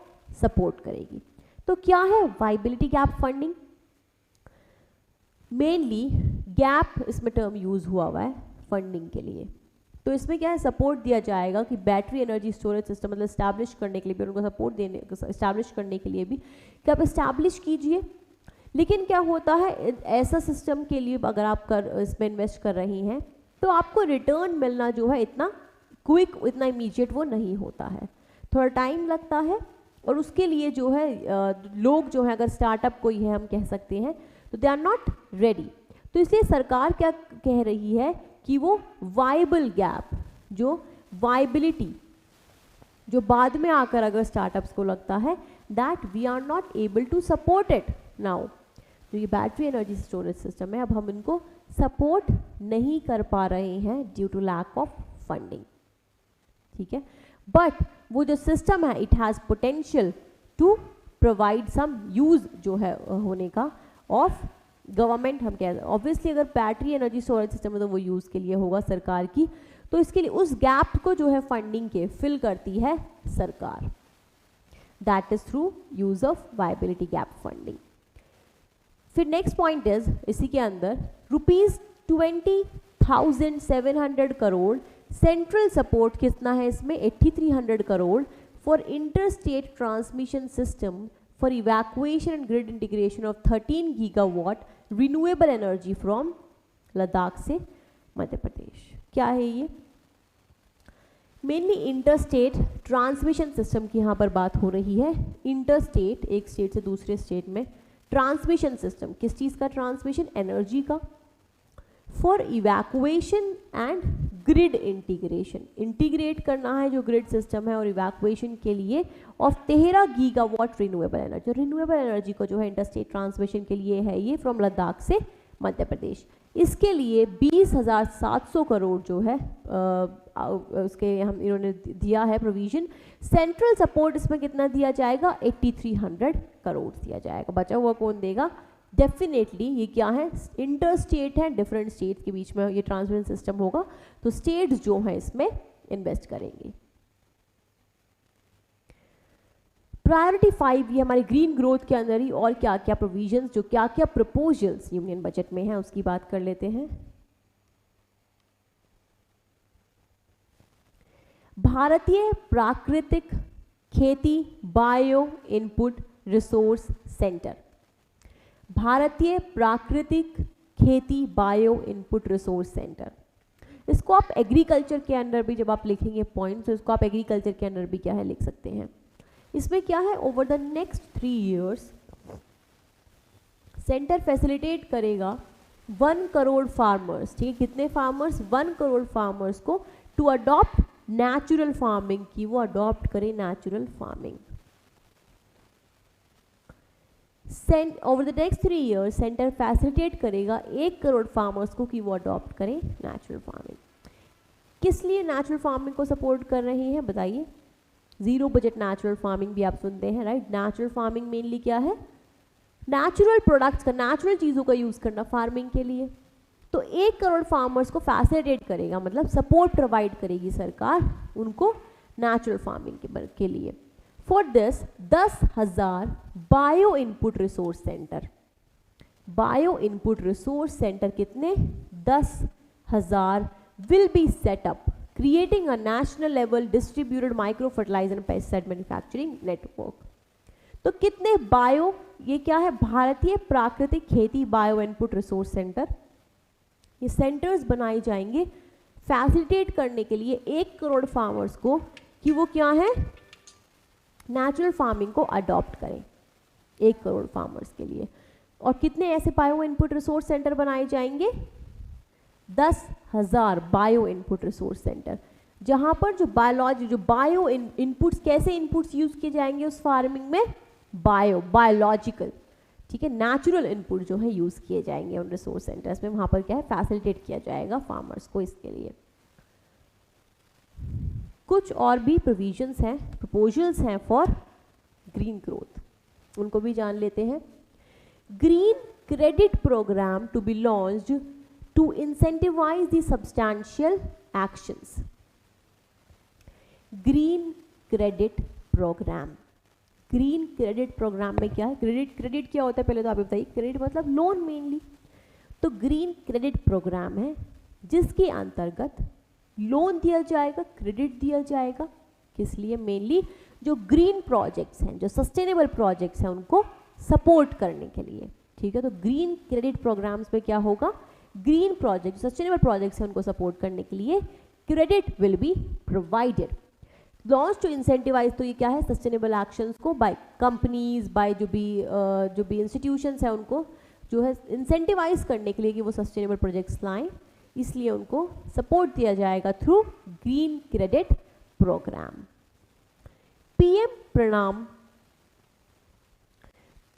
सपोर्ट करेगी। तो क्या है viability gap funding? Mainly gap इसमें टर्म यूज हुआ है फंडिंग के लिए। तो इसमें क्या है, सपोर्ट दिया जाएगा कि बैटरी एनर्जी स्टोरेज सिस्टम मतलब इस्टेब्लिश करने के लिए भी उनको सपोर्ट देने, इस्टेब्लिश करने के लिए भी कि आप इस्टेब्लिश कीजिए। लेकिन क्या होता है, ऐसा सिस्टम के लिए अगर आप इसमें इन्वेस्ट कर रही हैं तो आपको रिटर्न मिलना जो है इतना क्विक, इतना इमीडिएट वो नहीं होता है, थोड़ा टाइम लगता है। और उसके लिए जो है लोग जो है, अगर स्टार्टअप कोई है हम कह सकते हैं, तो दे आर नॉट रेडी। तो इसलिए सरकार क्या कह रही है कि वो वाइबल गैप, जो वाइबिलिटी जो बाद में आकर अगर स्टार्टअप्स को लगता है that we are not able to support it now, जो ये बैटरी एनर्जी स्टोरेज सिस्टम है अब हम इनको सपोर्ट नहीं कर पा रहे हैं due to lack of funding, ठीक है। बट वो जो सिस्टम है it has potential to provide some use जो है होने का ऑफ गवर्नमेंट। हम कह, ऑब्वियसली अगर बैटरी एनर्जी स्टोरेज सिस्टम है तो वो यूज़ के लिए होगा सरकार की, तो इसके लिए उस गैप को जो है फंडिंग के फिल करती है सरकार, that is through use of viability gap funding. फिर नेक्स्ट पॉइंट इज इसी के अंदर ₹20,700 करोड़ सेंट्रल सपोर्ट कितना है इसमें 8,300 crore for inter state transmission system for evacuation and grid integration of 13 gigawatt renewable energy from Ladakh से मध्य प्रदेश। क्या है ये? Mainly inter state transmission system की यहाँ पर बात हो रही है। इंटर स्टेट, एक स्टेट से दूसरे स्टेट में ट्रांसमिशन सिस्टम, किस चीज़ का ट्रांसमिशन? एनर्जी का। For evacuation and grid integration, integrate करना है जो ग्रिड सिस्टम है, और इवैक्यूएशन के लिए of 13 gigawatt renewable energy. Renewable energy को जो है इंटर स्टेट ट्रांसमिशन के लिए है ये फ्रॉम लद्दाख से मध्य प्रदेश। इसके लिए 20,700 करोड़ जो है उसके हम इन्होंने दिया है प्रोविजन। सेंट्रल सपोर्ट इसमें कितना दिया जाएगा? 8,300 करोड़ दिया जाएगा। बचा हुआ कौन देगा? डेफिनेटली ये क्या है, इंटर स्टेट है, डिफरेंट स्टेट के बीच में ये ट्रांसमिशन सिस्टम होगा, तो स्टेट्स जो हैं इसमें इन्वेस्ट करेंगे। प्रायोरिटी 5 ये हमारी ग्रीन ग्रोथ के अंदर ही और क्या क्या प्रोविजंस, जो क्या क्या प्रपोजल्स यूनियन बजट में हैं उसकी बात कर लेते हैं। भारतीय प्राकृतिक खेती बायो इनपुट रिसोर्स सेंटर। भारतीय प्राकृतिक खेती बायो इनपुट रिसोर्स सेंटर। इसको आप एग्रीकल्चर के अंडर भी जब आप लिखेंगे पॉइंट, तो इसको आप एग्रीकल्चर के अंडर भी क्या है लिख सकते हैं। इसमें क्या है, over the next 3 years centre facilitate करेगा 1 करोड़ फार्मर्स, ठीक है, कितने फार्मर्स, 1 करोड़ फार्मर्स को टू अडॉप्ट नेचुरल फार्मिंग, की वो अडॉप्ट करें natural farming. Over the next 3 years centre facilitate करेगा 1 करोड़ फार्मर्स को कि वो अडॉप्ट करें नेचुरल फार्मिंग। किस लिए नेचुरल फार्मिंग को सपोर्ट कर रहे हैं बताइए। जीरो बजट नेचुरल फार्मिंग भी आप सुनते हैं, राइट। नेचुरल फार्मिंग मेनली क्या है, नेचुरल प्रोडक्ट्स का, नेचुरल चीज़ों का यूज़ करना फार्मिंग के लिए। तो 1 करोड़ फार्मर्स को फैसिलिटेट करेगा, मतलब सपोर्ट प्रोवाइड करेगी सरकार उनको नेचुरल फार्मिंग के लिए। For this 10,000 bio input resource centre, bio input resource centre कितने, 10,000 will be set up, creating a national level distributed micro fertiliser and pesticide manufacturing network. तो कितने बायो, ये क्या है, भारतीय प्राकृतिक खेती बायो इनपुट रिसोर्स सेंटर, ये सेंटर्स बनाए जाएंगे फैसिलिटेट करने के लिए 1 करोड़ फार्मर्स को कि वो क्या है, नेचुरल फार्मिंग को अडॉप्ट करें 1 करोड़ फार्मर्स के लिए। और कितने ऐसे बायो इनपुट रिसोर्स सेंटर बनाए जाएंगे, 10,000 बायो इनपुट रिसोर्स सेंटर, जहां पर जो बायोलॉजी, जो बायो इनपुट्स, कैसे इनपुट्स यूज किए जाएंगे उस फार्मिंग में, बायोलॉजिकल, ठीक है, नेचुरल इनपुट जो है यूज किए जाएंगे उन रिसोर्स सेंटर्स में। वहां पर क्या है, फैसिलिटेट किया जाएगा फार्मर्स को इसके लिए। कुछ और भी प्रोविजंस हैं, प्रपोजल्स हैं फॉर ग्रीन ग्रोथ, उनको भी जान लेते हैं। Green credit programme to be launched to incentivise the substantial actions. Green credit programme, green credit programme में क्या है, क्रेडिट क्या होता है पहले तो आप बताइए। क्रेडिट मतलब लोन मेनली, तो ग्रीन क्रेडिट प्रोग्राम है जिसके अंतर्गत लोन दिया जाएगा, क्रेडिट दिया जाएगा। किस लिए, मेनली जो ग्रीन प्रोजेक्ट्स हैं, जो सस्टेनेबल प्रोजेक्ट्स हैं, उनको सपोर्ट करने के लिए, ठीक है। तो ग्रीन क्रेडिट प्रोग्राम्स में क्या होगा, ग्रीन प्रोजेक्ट, सस्टेनेबल प्रोजेक्ट्स हैं, उनको सपोर्ट करने के लिए credit will be provided. Launch to incentivise, तो ये क्या है, सस्टेनेबल एक्शंस को बाय कंपनीज, बाय जो भी इंस्टीट्यूशंस हैं, उनको जो है इंसेंटिवाइज करने के लिए कि वो सस्टेनेबल प्रोजेक्ट्स लाएं, इसलिए उनको सपोर्ट दिया जाएगा through green credit programme. PM Pranam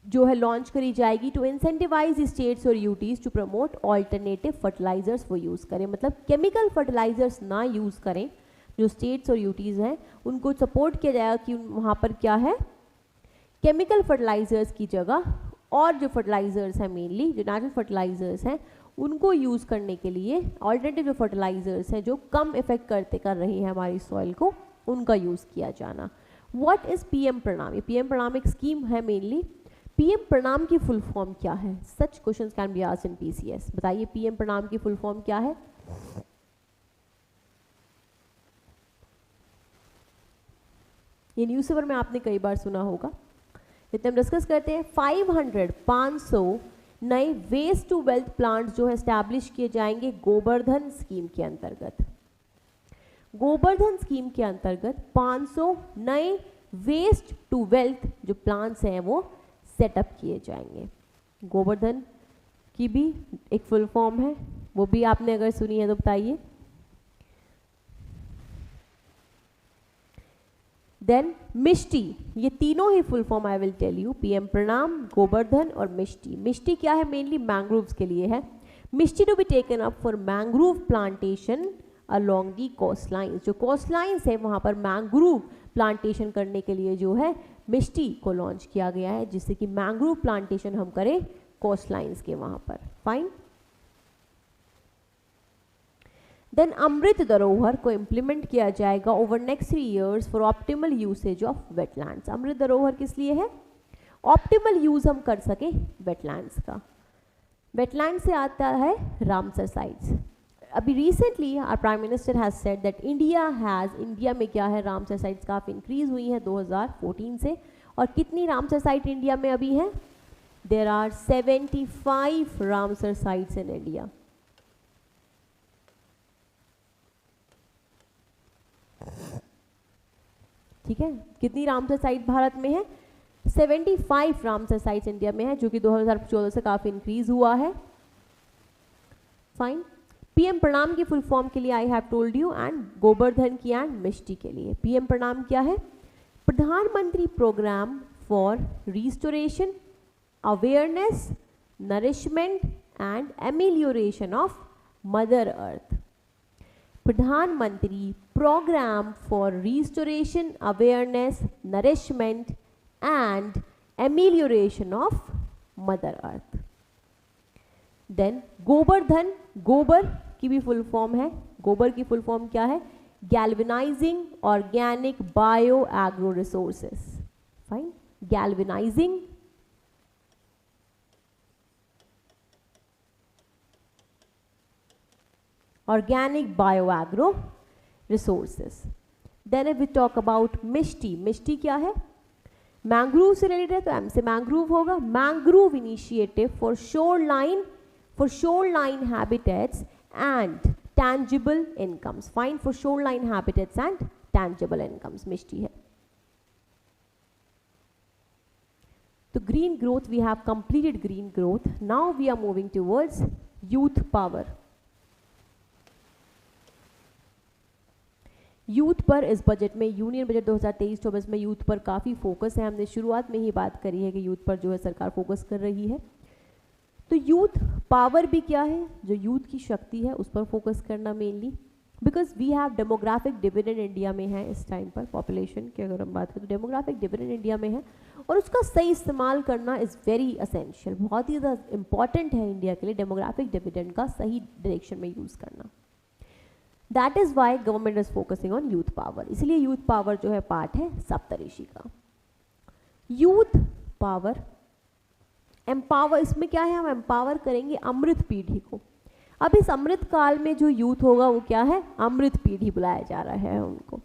जो है लॉन्च करी जाएगी टू इंसेंटिवाइज स्टेट्स और UTs to promote alternative fertilisers वो यूज करें, मतलब केमिकल फर्टिलाइजर्स ना यूज करें। जो स्टेट्स और यूटीज हैं उनको सपोर्ट किया जाएगा कि वहाँ पर क्या है, केमिकल फर्टिलाइजर्स की जगह और जो फर्टिलाइजर्स हैं, मेनली जो नेचुरल फर्टिलाइजर्स हैं, उनको यूज़ करने के लिए ऑल्टरनेटिव जो फर्टिलाइजर्स हैं जो कम इफेक्ट कर रही हैं हमारी सॉइल को, उनका यूज़ किया जाना। व्हाट इज़ पीएम प्रणाम, ये पीएम प्रणाम एक स्कीम है मेनली। पीएम प्रणाम की फुल फॉर्म क्या है, सच questions can be asked in PCS. बताइए पीएम प्रणाम की फुल फॉर्म क्या है। ये न्यूज़पेपर में आपने कई बार सुना होगा। इतने हम डिस्कस करते हैं। 500 नए वेस्ट टू वेल्थ प्लांट्स जो है एस्टैब्लिश किए जाएंगे गोवर्धन स्कीम के अंतर्गत। गोवर्धन स्कीम के अंतर्गत 500 नए वेस्ट टू वेल्थ जो प्लांट्स हैं वो सेटअप किए जाएंगे। गोवर्धन की भी एक फुल फॉर्म है, वो भी आपने अगर सुनी है तो बताइए। देन मिष्टी, ये तीनों ही full form I will tell you, PM Pranam, Govardhan और मिष्टी। मिष्टी क्या है, मेनली मैंग्रोव्स के लिए है। Mishti to be taken up for mangrove plantation along the coast lines, जो कोस्ट लाइन्स है वहाँ पर मैंग्रोव प्लांटेशन करने के लिए जो है मिष्टी को लॉन्च किया गया है, जिससे कि मैंग्रोव प्लांटेशन हम करें कोस्ट लाइन्स के वहाँ पर। फाइन। देन अमृत धरोहर को इम्प्लीमेंट किया जाएगा over next 3 years for optimal usage of wetlands. Amrit Dharohar किस लिए है, ऑप्टिमल यूज हम कर सके वेटलैंड्स का। वेटलैंड से आता है रामसर साइट्स। अभी recently our prime minister has said that India में क्या है, रामसर साइट्स काफ़ी इंक्रीज हुई है 2014 से। और कितनी रामसर साइट इंडिया में अभी है, there are 75 Ramsar sites in India. ठीक है, कितनी रामसर साइट भारत में है? 75 रामसर साइट्स इंडिया में है, जो कि 2014 से काफी इंक्रीज हुआ है. फाइन. पीएम प्रणाम की फुल फॉर्म के लिए I have told you, and Govardhan की एंड मिष्टी के लिए. पीएम प्रणाम क्या है? Pradhanmantri programme for restoration, awareness, nourishment and amelioration of mother earth. Pradhanmantri programme for restoration, awareness, nourishment and amelioration of mother earth. Then Govardhan, गोबर की भी फुल फॉर्म है. गोबर की फुल फॉर्म क्या है? Galvanising organic bio agro resources. Fine. Galvanising organic bio agro resources. Then if we talk about Mishti, Mishti क्या है? मैंग्रोव से रिलेटेड है, तो एम से मैंग्रोव होगा. Mangrove initiative for shoreline habitats and tangible incomes. Fine. For shoreline habitats and tangible incomes, मिष्टी है. तो green growth, we have completed green growth. Now we are moving towards youth power. Youth पर इस budget में, union budget 2023-24 में youth पर काफ़ी focus है. हमने शुरुआत में ही बात करी है कि यूथ पर जो है सरकार फोकस कर रही है. तो यूथ पावर भी क्या है? जो यूथ की शक्ति है उस पर फोकस करना mainly, because we have demographic dividend India में है इस टाइम पर. पॉपुलेशन की अगर हम बात करें तो डेमोग्राफिक डिविडेंड इंडिया में है, और उसका सही इस्तेमाल करना इज़ वेरी असेंशियल. बहुत ही ज़्यादा इंपॉर्टेंट है इंडिया के लिए डेमोग्राफिक डिविडेंड का सही डायरेक्शन में यूज़ करना. That is why government is focusing on youth power. इसलिए यूथ पावर जो है पार्ट है सप्तऋषि का. यूथ पावर एम्पावर, इसमें क्या है? हम एम्पावर करेंगे अमृत पीढ़ी को. अब इस अमृत काल में जो यूथ होगा वो क्या है? अमृत पीढ़ी बुलाया जा रहा है उनको.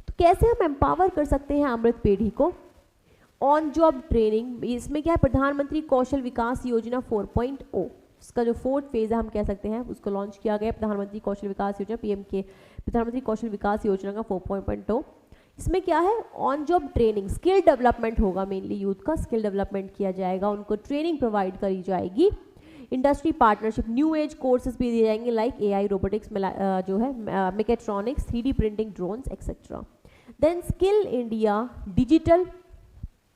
तो कैसे हम एम्पावर कर सकते हैं अमृत पीढ़ी को? On job training. इसमें क्या है? प्रधानमंत्री कौशल विकास योजना 4.0, इसका जो 4th फेज है हम कह सकते हैं, उसको लॉन्च किया गया. प्रधानमंत्री कौशल विकास योजना, पीएम के प्रधानमंत्री कौशल विकास योजना का 4.0. इसमें क्या है? On job training, skill development होगा. मेनली यूथ का स्किल डेवलपमेंट किया जाएगा, उनको ट्रेनिंग प्रोवाइड करी जाएगी. Industry partnership, new age courses भी दिए जाएंगे, लाइक एआई, रोबोटिक्स, जो है mechatronics, 3D printing, drones etcetera. Then skill India digital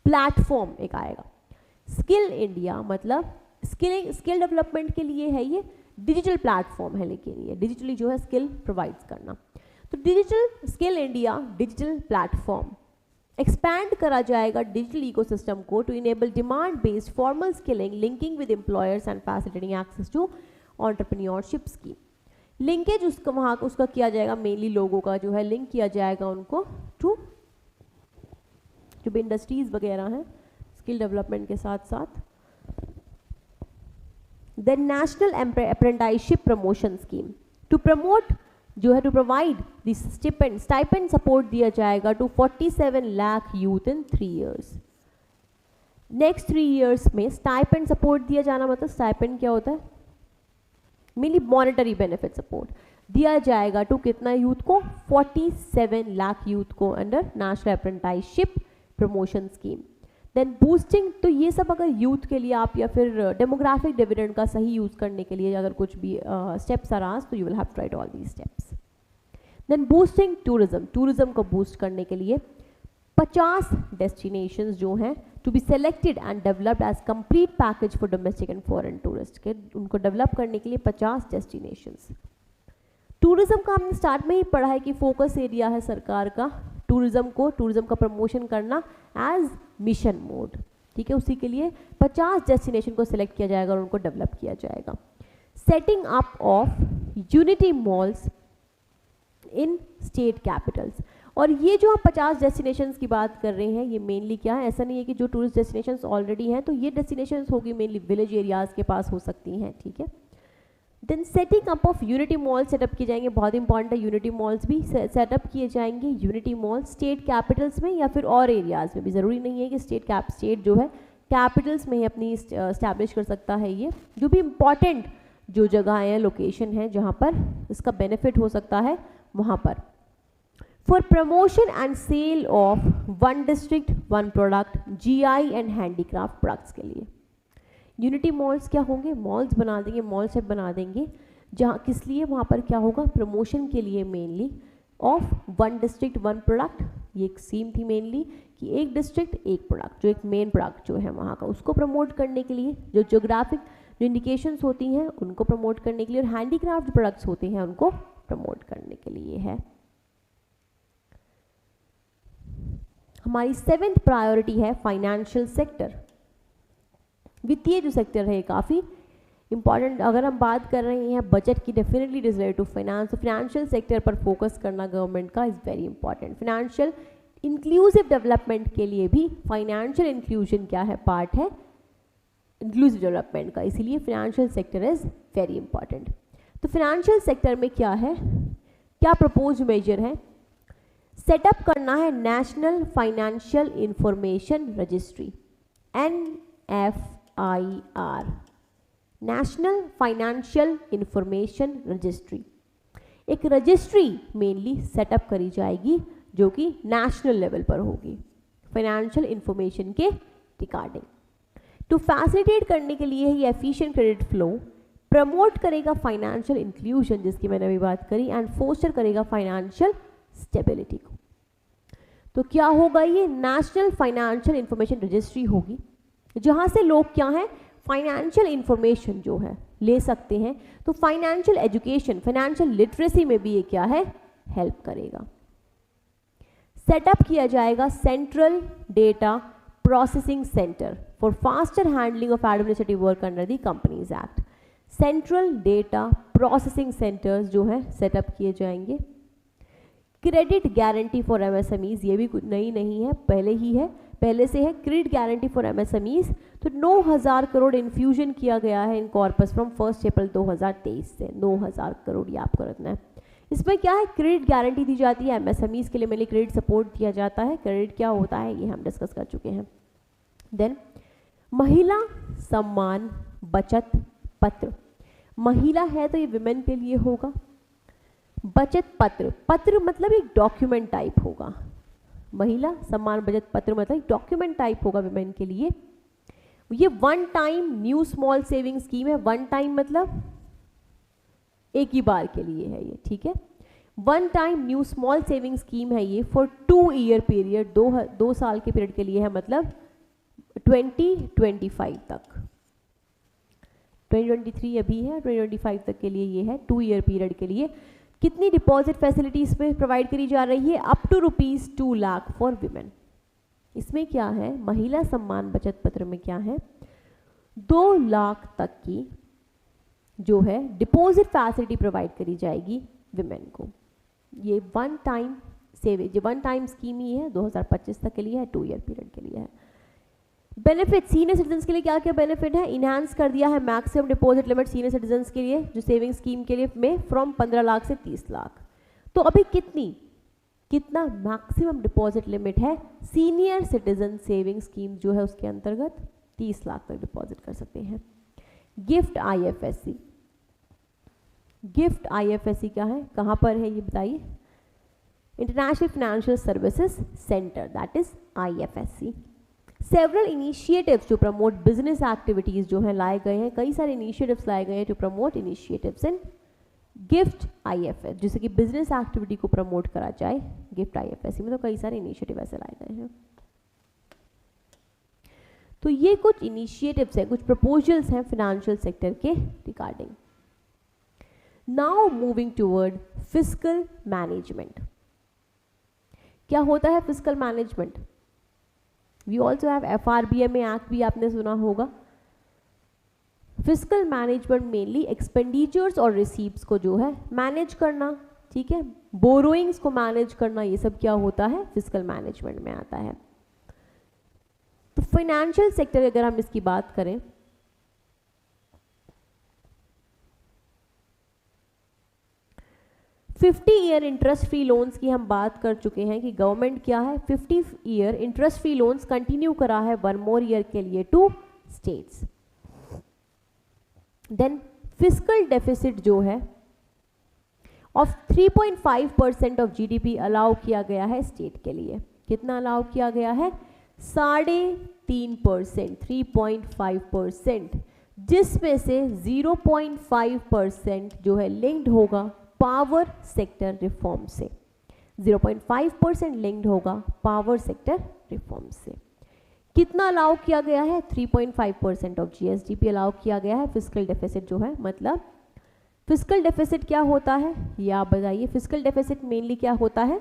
platform एक आएगा. स्किल इंडिया मतलब स्किल डेवलपमेंट के लिए है, ये डिजिटल प्लेटफॉर्म है, लेकिन ये डिजिटली जो है स्किल प्रोवाइड करना. तो digital skill India digital platform expand करा जाएगा डिजिटल इकोसिस्टम को to enable demand based formal skilling, linking with employers and facilitating access to entrepreneurship scheme. Linkage उसका वहाँ उसका किया जाएगा, मेनली लोगों का जो है लिंक किया जाएगा उनको टू जो भी इंडस्ट्रीज वगैरह हैं स्किल डेवलपमेंट के साथ साथ. Then national apprenticeship promotion scheme to promote जो है to provide this stipend support दिया जाएगा to 47 lakh youth in 3 years. Next 3 years में स्टाइपेंड सपोर्ट दिया जाना, मतलब स्टाइपेंड क्या होता है? मेनली मॉनेटरी बेनिफिट सपोर्ट दिया जाएगा टू कितना यूथ को? 47 लाख यूथ को under national apprenticeship promotion scheme. Then boosting, तो ये सब अगर यूथ के लिए आप या फिर डेमोग्राफिक डिविडेंड का सही यूज करने के लिए अगर कुछ भी स्टेप्स आर आस्क्ड, तो you will have tried all these steps. Then boosting tourism, tourism को बूस्ट करने के लिए 50 डेस्टिनेशंस जो हैं to be selected and developed as complete package for domestic and foreign tourist के, उनको डेवलप करने के लिए 50 डेस्टिनेशंस. टूरिज्म का हमने स्टार्ट में ही पढ़ा है कि फोकस एरिया है सरकार का टूरिज्म का प्रमोशन करना एज मिशन मोड. ठीक है, उसी के लिए 50 डेस्टिनेशन को सिलेक्ट किया जाएगा और उनको डेवलप किया जाएगा. Setting up of unity malls in state Capitals, और ये जो हम 50 डेस्टिनेशंस की बात कर रहे हैं ये मेनली क्या है? ऐसा नहीं है कि जो टूरिस्ट डेस्टिनेशंस ऑलरेडी हैं, तो ये डेस्टिनेशंस होगी मेनली विलेज एरियाज के पास हो सकती हैं. ठीक है. Then setting up of unity mall set up किए जाएंगे, बहुत इंपॉर्टेंट है. यूनिटी मॉल्स भी सेटअप किए जाएंगे. यूनिटी मॉल स्टेट कैपिटल्स में या फिर और एरियाज में भी, ज़रूरी नहीं है कि स्टेट जो है कैपिटल्स में ही अपनी इस्टेब्लिश कर सकता है ये, जो भी इम्पॉर्टेंट जो जगह है, लोकेशन है जहाँ पर इसका बेनिफिट हो सकता है वहाँ पर। For promotion and sale of one district one product, GI and handicraft products के लिए यूनिटी मॉल्स क्या होंगे, मॉल्स बना देंगे, मॉल सेट बना देंगे, जहाँ किस लिए, वहाँ पर क्या होगा, प्रमोशन के लिए mainly of one district one product. ये एक सीम थी मेनली कि एक डिस्ट्रिक्ट एक प्रोडक्ट, जो एक मेन प्रोडक्ट जो है वहाँ का उसको प्रमोट करने के लिए, जो ज्योग्राफिक जो इंडिकेशंस होती हैं उनको प्रमोट करने के लिए, और हैंडीक्राफ्ट प्रोडक्ट्स होते हैं उनको प्रमोट करने के लिए है। हमारी 7th प्रायोरिटी है फाइनेंशियल सेक्टर। वित्तीय जो सेक्टर है काफ़ी इंपॉर्टेंट, अगर हम बात कर रहे हैं बजट की, definitely it is related to finance, तो फाइनेंशियल सेक्टर पर फोकस करना गवर्नमेंट का is very important. Financial inclusive development के लिए भी फाइनेंशियल इंक्लूजन क्या है, पार्ट है इंक्लूसिव डेवलपमेंट का, इसीलिए financial sector is very important. तो फाइनेंशियल सेक्टर में क्या है, क्या प्रपोज मेजर है, सेटअप करना है national financial information registry, NFIR, national financial information registry. एक रजिस्ट्री मेनली सेटअप करी जाएगी जो कि नेशनल लेवल पर होगी फाइनेंशियल इंफॉर्मेशन के रिगार्डिंग। टू फैसिलिटेट करने के लिए ही एफिशिएंट क्रेडिट फ्लो, प्रमोट करेगा फाइनेंशियल इंक्लूजन जिसकी मैंने अभी बात करी, एंड फोस्टर करेगा फाइनेंशियल स्टेबिलिटी को। तो क्या होगा, ये नेशनल फाइनेंशियल इंफॉर्मेशन रजिस्ट्री होगी जहां से लोग क्या है, फाइनेंशियल इंफॉर्मेशन जो है ले सकते हैं। तो फाइनेंशियल एजुकेशन, फाइनेंशियल लिटरेसी में भी ये क्या है, हेल्प करेगा। सेटअप किया जाएगा central data processing centre for faster handling of administrative work under the companies act. Central data processing centres जो है सेटअप किए जाएंगे। क्रेडिट गारंटी फॉर MSMEs, ये भी कुछ नई नहीं है, पहले ही है, पहले से है क्रेडिट गारंटी फॉर MSMEs। तो 9,000 करोड़ इन्फ्यूजन किया गया है इन कॉर्पस फ्रॉम 1 अप्रैल 2023 से, 9,000 करोड़ ये आपको रखना है। इसमें क्या है, क्रेडिट गारंटी दी जाती है MSMEs के लिए, मेनली क्रेडिट सपोर्ट दिया जाता है। क्रेडिट क्या होता है ये हम डिस्कस कर चुके हैं। देन महिला सम्मान बचत पत्र, महिला है तो ये विमेन के लिए होगा। बचत पत्र, पत्र मतलब एक डॉक्यूमेंट टाइप होगा, महिला सम्मान बचत पत्र मतलब एक डॉक्यूमेंट टाइप होगा विमेन के लिए। ये one time new small saving scheme है, वन टाइम मतलब एक ही बार के लिए है ये, ठीक है। One time new small saving scheme है ये फॉर 2 ईयर पीरियड, 2 साल के पीरियड के लिए है, मतलब 2025 तक, 2023 अभी है, 2025 तक के लिए ये है, 2 ईयर पीरियड के लिए। कितनी डिपॉजिट फैसिलिटी इसमें प्रोवाइड करी जा रही है, up to ₹2 lakh for women. इसमें क्या है, महिला सम्मान बचत पत्र में क्या है, 2 लाख तक की जो है डिपॉजिट फैसिलिटी प्रोवाइड करी जाएगी विमेन को। ये वन टाइम सेविंग, ये वन टाइम स्कीम ही है, 2025 तक के लिए है, 2 ईयर पीरियड के लिए है। बेनिफिट सीनियर सिटीजन के लिए क्या क्या बेनिफिट है, इनहांस कर दिया है maximum deposit limit senior citizen के लिए जो सेविंग स्कीम के लिए में फ्रॉम 15 लाख से 30 लाख। तो अभी कितना मैक्सिमम डिपॉजिट लिमिट है सीनियर सिटीजन सेविंग स्कीम जो है उसके अंतर्गत 30 लाख तक डिपॉजिट कर सकते हैं। गिफ्ट IFSC, गिफ्ट IFSC क्या है, कहाँ पर है ये बताइए, international financial services centre, that is IFSC। Several initiatives to promote business activities जो है लाए गए हैं, कई सारे इनिशिएटिव्स लाए गए हैं to promote initiatives in GIFT IFS, जिससे कि बिजनेस एक्टिविटी को प्रमोट करा जाए गिफ्ट IFSC में, तो कई सारे इनिशिएटिव ऐसे लाए गए हैं। तो ये कुछ इनिशिएटिव्स हैं, कुछ प्रपोजल्स हैं फाइनेंशियल सेक्टर के regarding. Now moving toward fiscal management. क्या होता है fiscal management, we also have FRBM act भी आपने सुना होगा। फिस्कल मैनेजमेंट मेनली एक्सपेंडिचर्स और रिसीप्ट्स को जो है मैनेज करना, ठीक है, बोरोइंग्स को मैनेज करना, ये सब क्या होता है फिस्कल मैनेजमेंट में आता है। तो फाइनेंशियल सेक्टर अगर हम इसकी बात करें, 50 ईयर इंटरेस्ट फ्री लोन्स की हम बात कर चुके हैं कि गवर्नमेंट क्या है 50 year interest free loans continue करा है 1 मोर ईयर के लिए to states. Then fiscal deficit जो है ऑफ 3.5% ऑफ जीडीपी अलाउ किया गया है स्टेट के लिए। कितना अलाउ किया गया है? 3.5%, 3.5%, जिसमें से 0.5% जो है लिंक्ड होगा पावर सेक्टर रिफॉर्म से। 0.5% लिंक्ड होगा पावर सेक्टर रिफॉर्म से। कितना अलाउ किया गया है? 3.5% ऑफ जीएसडीपी अलाउ किया गया है फिस्कल डेफिसिट जो है। मतलब फिस्कल डेफिसिट क्या होता है ये आप बताइए। फिस्कल डेफिसिट मेनली क्या होता है?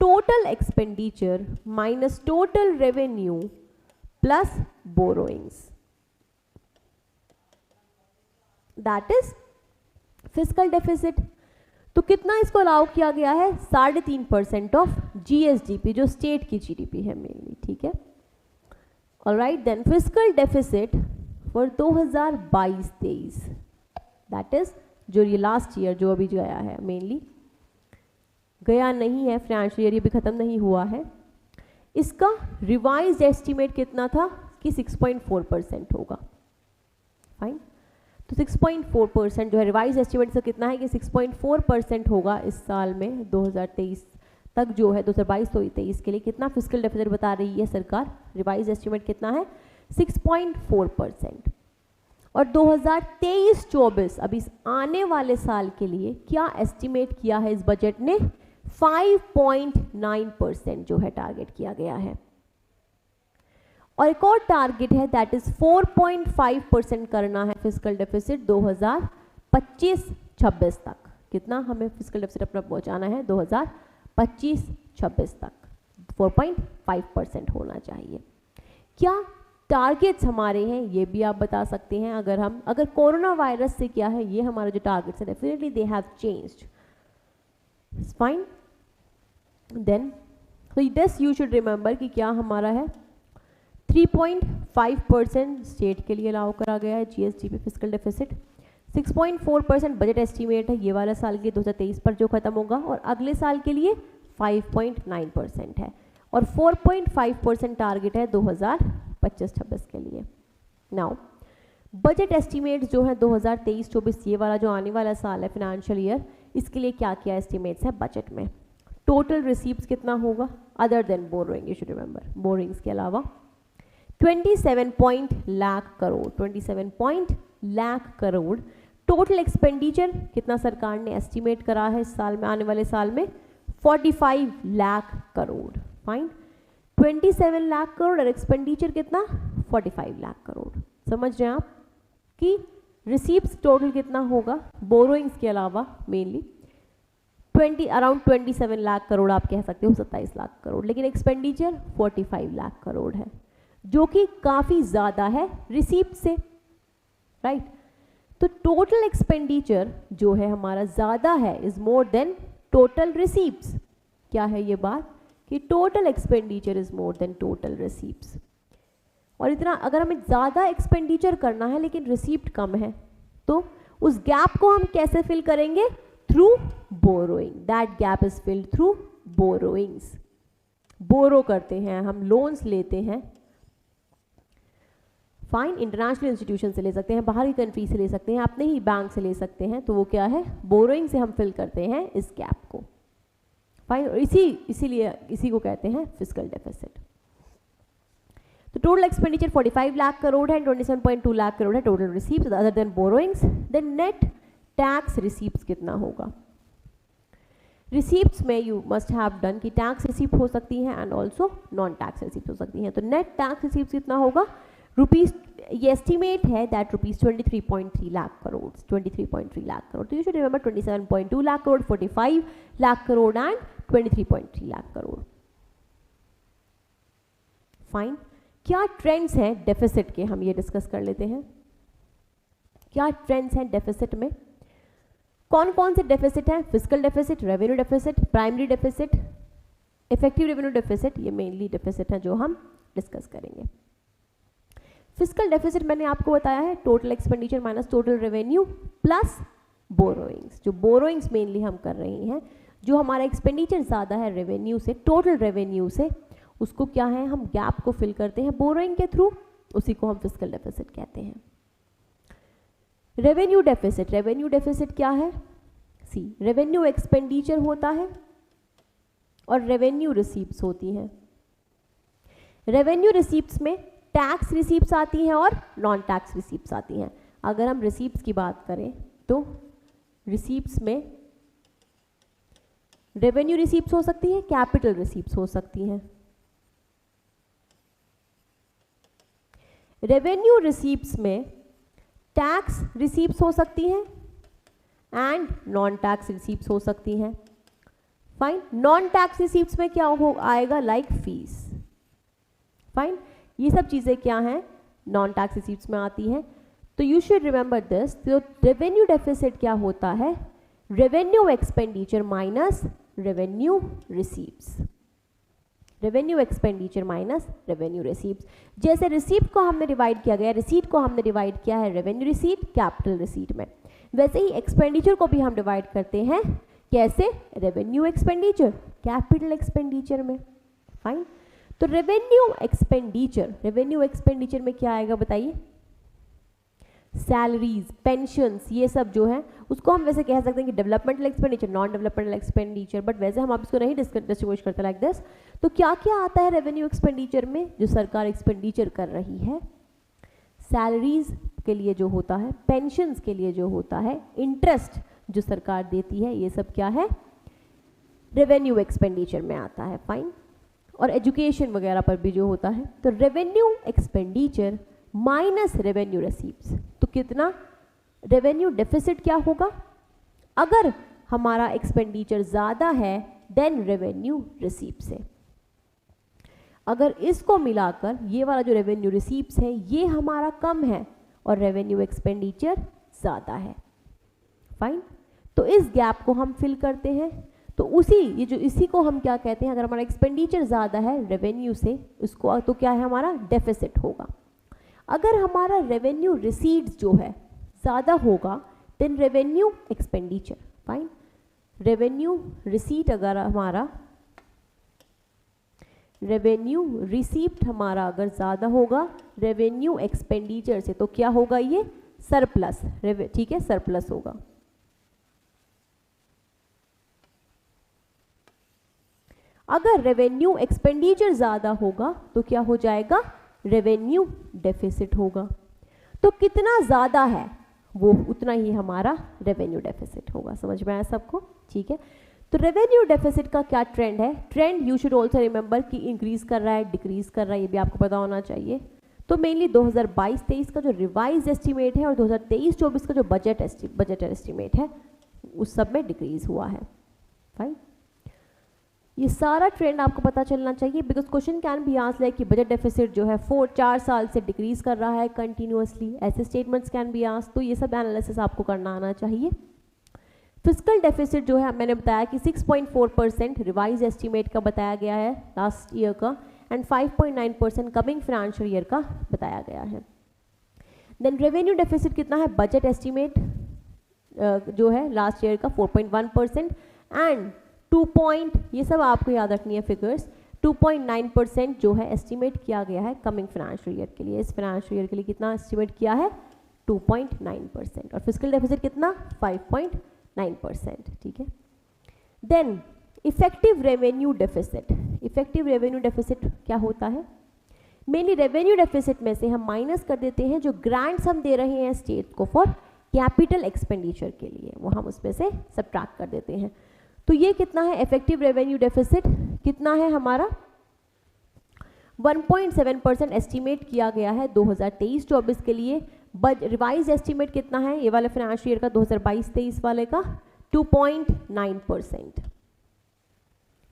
Total expenditure minus total revenue plus borrowings, that is fiscal deficit. तो कितना इसको अलाउ किया गया है? 3.5% ऑफ जीएसडीपी जो स्टेट की जीडीपी है मेनली, ठीक है। Alright, then fiscal deficit for 2022-23, that is जो ये लास्ट ईयर जो अभी गया है, मेनली गया नहीं है, फाइनेंशियल ईयर ये भी खत्म नहीं हुआ है। इसका रिवाइज्ड एस्टीमेट कितना था कि 6.4% होगा। फाइन, तो 6.4% जो है रिवाइज एस्टिमेट से कितना है कि 6.4% होगा इस साल में 2023 तक जो है 2022-23 के लिए। कितना फिस्कल डेफिसिट बता रही है सरकार? रिवाइज एस्टिमेट कितना है? 6.4%। और 2023-24 अभी इस आने वाले साल के लिए क्या एस्टिमेट किया है इस बजट ने? 5.9% जो है टारगेट किया गया है। और एक और टारगेट है दैट इज 4.5% करना है फिस्कल डेफिसिट 2025-26 तक। कितना हमें फिस्कल डेफिसिट अपना पहुंचाना है? 2025-26 तक 4.5% होना चाहिए। क्या टारगेट्स हमारे हैं ये भी आप बता सकते हैं। अगर कोरोना वायरस से क्या है ये हमारे जो टारगेट्स है definitely they have changed, fine. Then this you should remember कि क्या हमारा है 3.5% स्टेट के लिए अलाउ करा गया है GSDP fiscal deficit. 6.4% budget estimate है ये वाला साल के 2023 पर जो खत्म होगा, और अगले साल के लिए 5.9% है, और 4.5% टारगेट है 2025-26 के लिए। नाउ बजट एस्टीमेट जो है 2023-24 ये वाला जो आने वाला साल है फाइनेंशियल ईयर, इसके लिए क्या क्या एस्टीमेट्स है बजट में? टोटल रिसीप्ट्स कितना होगा other than borrowing, you should remember, borrowings के अलावा 27 लाख करोड़। टोटल एक्सपेंडिचर कितना सरकार ने एस्टिमेट करा है इस साल में, आने वाले साल में? 45 लाख करोड़। फाइन, 27 लाख करोड़ और एक्सपेंडिचर कितना? 45 लाख करोड़। समझ रहे हैं आप कि रिसीप्ट्स टोटल कितना होगा बोरोइंग्स के अलावा मेनली? अराउंड 27 लाख करोड़ आप कह सकते हो, 27 लाख करोड़, लेकिन एक्सपेंडिचर 45 लाख करोड़ है जो कि काफी ज्यादा है रिसीप्ट से, राइट। तो टोटल एक्सपेंडिचर जो है हमारा ज्यादा है, is more than total receipts. क्या है ये बात कि total expenditure is more than total receipts. और इतना अगर हमें ज्यादा एक्सपेंडिचर करना है लेकिन रिसीप्ट कम है, तो उस गैप को हम कैसे फिल करेंगे? Through borrowing. That gap is filled through borrowings. Borrow करते हैं हम, लोन्स लेते हैं। फाइन, इंटरनेशनल इंस्टीट्यूशन से ले सकते हैं, बाहर की कंट्री से ले सकते हैं, अपने ही बैंक से ले सकते हैं। तो वो क्या है? बोरोइंग से हम फिल करते हैं इस गैप को। फाइन, और इसीलिए इसी को कहते हैं फिस्कल डेफिसिट। तो टोटल एक्सपेंडिचर 45 लाख करोड़ है, 27.2 लाख करोड़ है total receipts other than borrowings. Then net tax receipts कितना होगा? रिसीप्ट्स में यू मस्ट हैव डन कि टैक्स रिसीप्ट हो सकती है and also non tax receipt हो सकती हैं। तो नेट टैक्स रिसीप्ट कितना होगा? रुपीज, ये एस्टिमेट है दैट रुपीज 23.3 लाख करोड़, 23.3 लाख करोड़। तो you should remember 27.2 lakh crore, 45 lakh crore and 23.3 lakh crore. Fine, क्या ट्रेंड्स हैं डेफिसिट के, हम ये डिस्कस कर लेते हैं। क्या ट्रेंड्स हैं डेफिसिट में? कौन कौन से डेफिसिट हैं? Fiscal deficit, revenue deficit, primary deficit, effective revenue deficit, ये मेनली डेफिसिट हैं जो हम डिस्कस करेंगे। फिस्कल डेफिसिट मैंने आपको बताया है total expenditure minus total revenue plus borrowings. जो बोरोइंग्स मेनली हम कर रहे हैं, जो हमारा एक्सपेंडिचर ज़्यादा है रेवेन्यू से, टोटल रेवेन्यू से, उसको क्या है, हम गैप को फिल करते हैं बोरोइंग के थ्रू, उसी को हम फिस्कल डेफिसिट कहते हैं। रेवेन्यू डेफिसिट, रेवेन्यू डेफिसिट क्या है, सी रेवेन्यू एक्सपेंडिचर होता है और रेवेन्यू रिसीप्ट्स होती हैं। रेवेन्यू रिसीप्ट्स में टैक्स रिसीप्ट्स आती हैं और नॉन टैक्स रिसीप्ट्स आती हैं। अगर हम रिसीप्ट्स की बात करें तो रिसीप्ट्स में रेवेन्यू रिसीप्ट्स हो सकती हैं, कैपिटल रिसीप्ट्स हो सकती हैं। रेवेन्यू रिसीप्ट्स में टैक्स रिसीप्ट्स हो सकती हैं एंड नॉन टैक्स रिसीप्ट्स हो सकती हैं। फाइन, नॉन टैक्स रिसीप्ट्स में क्या हो आएगा, लाइक फीस। फाइन, ये सब चीज़ें क्या हैं, नॉन टैक्स रिसीप्ट्स में आती हैं। तो यू शुड रिमेंबर दिस। तो रेवेन्यू डेफिसिट क्या होता है, revenue expenditure minus revenue receipts, revenue expenditure minus revenue receipts. जैसे रिसीप्ट को हमने डिवाइड किया गया, रिसीट को हमने डिवाइड किया है रेवेन्यू रिसीट कैपिटल रिसीट में, वैसे ही एक्सपेंडिचर को भी हम डिवाइड करते हैं कैसे, रेवेन्यू एक्सपेंडिचर कैपिटल एक्सपेंडिचर में। फाइन, तो रेवेन्यू एक्सपेंडिचर में क्या आएगा बताइए, सैलरीज, पेंशन्स, ये सब जो है उसको हम वैसे कह सकते हैं कि developmental expenditure, non developmental expenditure, but वैसे हम आप इसको नहीं डिस्टिंग्विश करते लाइक दिस। तो क्या क्या आता है रेवेन्यू एक्सपेंडिचर में, जो सरकार एक्सपेंडिचर कर रही है, सैलरीज के लिए जो होता है, पेंशन्स के लिए जो होता है, इंटरेस्ट जो सरकार देती है, ये सब क्या है, रेवेन्यू एक्सपेंडिचर में आता है। फाइन, और एजुकेशन वगैरह पर भी जो होता है, तो revenue expenditure minus revenue receipts, तो कितना, रेवेन्यू डेफिसिट क्या होगा, अगर हमारा एक्सपेंडिचर ज़्यादा है देन रेवेन्यू रिसीप्ट्स है। अगर इसको मिलाकर ये वाला जो रेवेन्यू रिसीप्ट्स है ये हमारा कम है और रेवेन्यू एक्सपेंडिचर ज़्यादा है। फाइन, तो इस गैप को हम फिल करते हैं। तो इसी को हम क्या कहते हैं, अगर हमारा एक्सपेंडिचर ज़्यादा है रेवेन्यू से, उसको तो क्या है, हमारा डेफिसिट होगा। अगर हमारा रेवेन्यू रिसीट्स जो है ज़्यादा होगा then revenue expenditure. Fine, revenue receipt अगर हमारा, रेवेन्यू रिसीप्ट हमारा अगर ज़्यादा होगा रेवेन्यू एक्सपेंडिचर से, तो क्या होगा, ये सरप्लस, ठीक है, सरप्लस होगा। अगर रेवेन्यू एक्सपेंडिचर ज़्यादा होगा तो क्या हो जाएगा, रेवेन्यू डेफिसिट होगा। तो कितना ज़्यादा है वो उतना ही हमारा रेवेन्यू डेफिसिट होगा। समझ में आया सबको, ठीक है। तो रेवेन्यू डेफिसिट का क्या ट्रेंड है, trend you should also remember कि इंक्रीज कर रहा है, डिक्रीज कर रहा है, ये भी आपको पता होना चाहिए। तो मेनली 2022-23 का जो रिवाइज एस्टिमेट है और 2023-24 का जो बजट एस्टिमेट है उस सब में डिक्रीज हुआ है। फाइन, ये सारा ट्रेंड आपको पता चलना चाहिए, because question can be asked like कि बजट डेफिसिट जो है 4-4 साल से डिक्रीज कर रहा है कंटिन्यूअसली, ऐसे स्टेटमेंट्स कैन बी आस्क्ड। तो ये सब एनालिसिस आपको करना आना चाहिए। फिस्कल डेफिसिट जो है मैंने बताया कि 6.4% रिवाइज एस्टिमेट का बताया गया है लास्ट ईयर का, एंड 5.9% कमिंग फाइनेंशियल ईयर का बताया गया है। देन रेवेन्यू डेफिसिट कितना है, बजट एस्टिमेट जो है लास्ट ईयर का 4.1% एंड 2 ये सब आपको याद रखनी है फिगर्स, 2.9% जो है एस्टिमेट किया गया है कमिंग फाइनेंशियल ईयर के लिए। इस फाइनेंशियल ईयर के लिए कितना एस्टिमेट किया है, 2.9%, और फिस्कल डेफिसिट कितना, 5.9%, ठीक है। Then effective revenue deficit, effective revenue deficit क्या होता है, मेनली रेवेन्यू डेफिसिट में से हम माइनस कर देते हैं जो ग्रांट्स हम दे रहे हैं स्टेट को फॉर कैपिटल एक्सपेंडिचर के लिए, वो हम उसमें से सब्ट्रैक्ट कर देते हैं। तो ये कितना है, इफेक्टिव रेवेन्यू डेफिसिट कितना है हमारा, 1.7% एस्टिमेट किया गया है 2023-24 के लिए। रिवाइज एस्टिमेट कितना है ये वाले फाइनेंशियल ईयर का 2022-23 वाले का, 2.9%।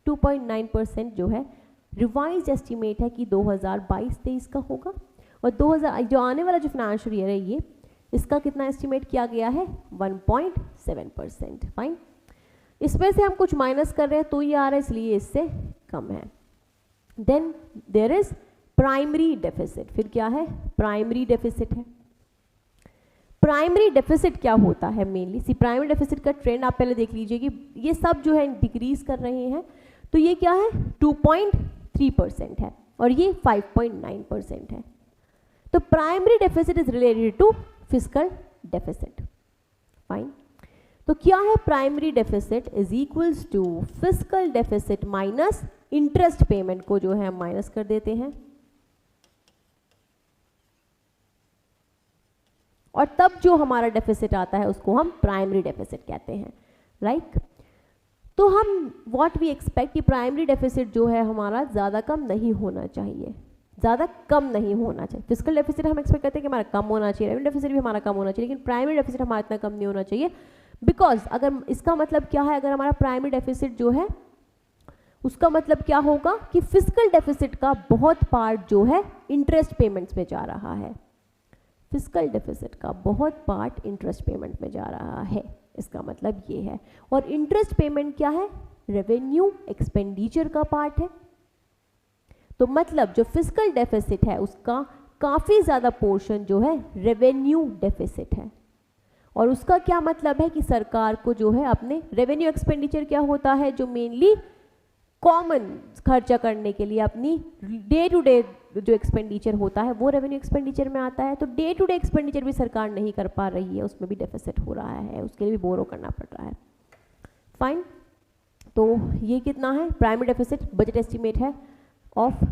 2.9% जो है रिवाइज एस्टिमेट है कि 2022-23 का होगा, और 2000 जो आने वाला जो फाइनेंशियल ईयर है ये, इसका कितना एस्टिमेट किया गया है, 1.7%। फाइन, इसमें से हम कुछ माइनस कर रहे हैं तो ये आ रहा है, इसलिए इससे कम है। Then there is primary deficit, फिर क्या है, प्राइमरी डेफिसिट है। प्राइमरी डेफिसिट क्या होता है मेनली? सी प्राइमरी डेफिसिट का ट्रेंड आप पहले देख लीजिए कि ये सब जो है डिक्रीज कर रहे हैं, तो ये क्या है 2.3% है और ये 5.9% है। तो primary deficit is related to fiscal deficit. Fine, तो क्या है primary deficit is equals to fiscal deficit minus interest payment को जो है हम माइनस कर देते हैं, और तब जो हमारा डेफिसिट आता है उसको हम प्राइमरी डेफिसिट कहते हैं, राइट। तो हम व्हाट वी एक्सपेक्ट कि प्राइमरी डेफिसिट जो है हमारा ज़्यादा कम नहीं होना चाहिए, ज़्यादा कम नहीं होना चाहिए। फिस्कल डेफिसिट हम एक्सपेक्ट करते हैं कि हमारा कम होना चाहिए, रेवेन्यू डेफिसिट भी हमारा कम होना चाहिए, लेकिन प्राइमरी डेफिसिट हमारा इतना कम नहीं होना चाहिए। बिकॉज अगर इसका मतलब क्या है, अगर हमारा प्राइमरी डेफिसिट जो है उसका मतलब क्या होगा कि फिस्कल डेफिसिट का बहुत पार्ट जो है इंटरेस्ट पेमेंट्स में जा रहा है, फिस्कल डेफिसिट का बहुत पार्ट इंटरेस्ट पेमेंट में जा रहा है, इसका मतलब ये है। और इंटरेस्ट पेमेंट क्या है, रेवेन्यू एक्सपेंडिचर का पार्ट है। तो मतलब जो फिस्कल डेफिसिट है उसका काफी ज्यादा पोर्शन जो है रेवेन्यू डेफिसिट है, और उसका क्या मतलब है कि सरकार को जो है अपने रेवेन्यू एक्सपेंडिचर क्या होता है, जो मेनली कॉमन खर्चा करने के लिए अपनी डे टू डे जो एक्सपेंडिचर होता है वो रेवेन्यू एक्सपेंडिचर में आता है। तो डे टू डे एक्सपेंडिचर भी सरकार नहीं कर पा रही है, उसमें भी डेफिसिट हो रहा है, उसके लिए भी बोरो करना पड़ रहा है। फाइन, तो ये कितना है प्राइमरी डेफिसिट, बजट एस्टिमेट है ऑफ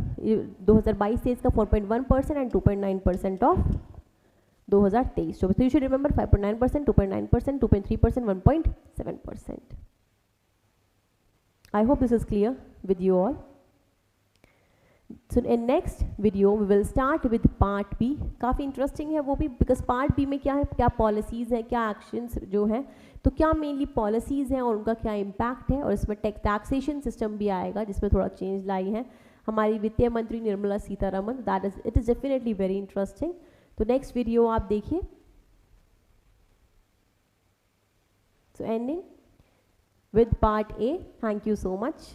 2022 से इसका 4.1% and 2.9% of 2023। So you should remember 5.9%, 2.9%, 2.3%, 1.7%. I hope this is clear with you all. So in next video we will start with part B. काफ़ी इंटरेस्टिंग है वो भी, because part B में क्या है, क्या पॉलिसीज़ है, क्या एक्शंस जो है, तो क्या मेनली पॉलिसीज़ हैं और उनका क्या इम्पैक्ट है, और इसमें टैक्सेशन सिस्टम भी आएगा जिसमें थोड़ा चेंज लाई है हमारी वित्तीय मंत्री Nirmala Sitharaman. That is it is definitely very interesting. तो नेक्स्ट वीडियो आप देखिए। सो ending with part A. Thank you so much.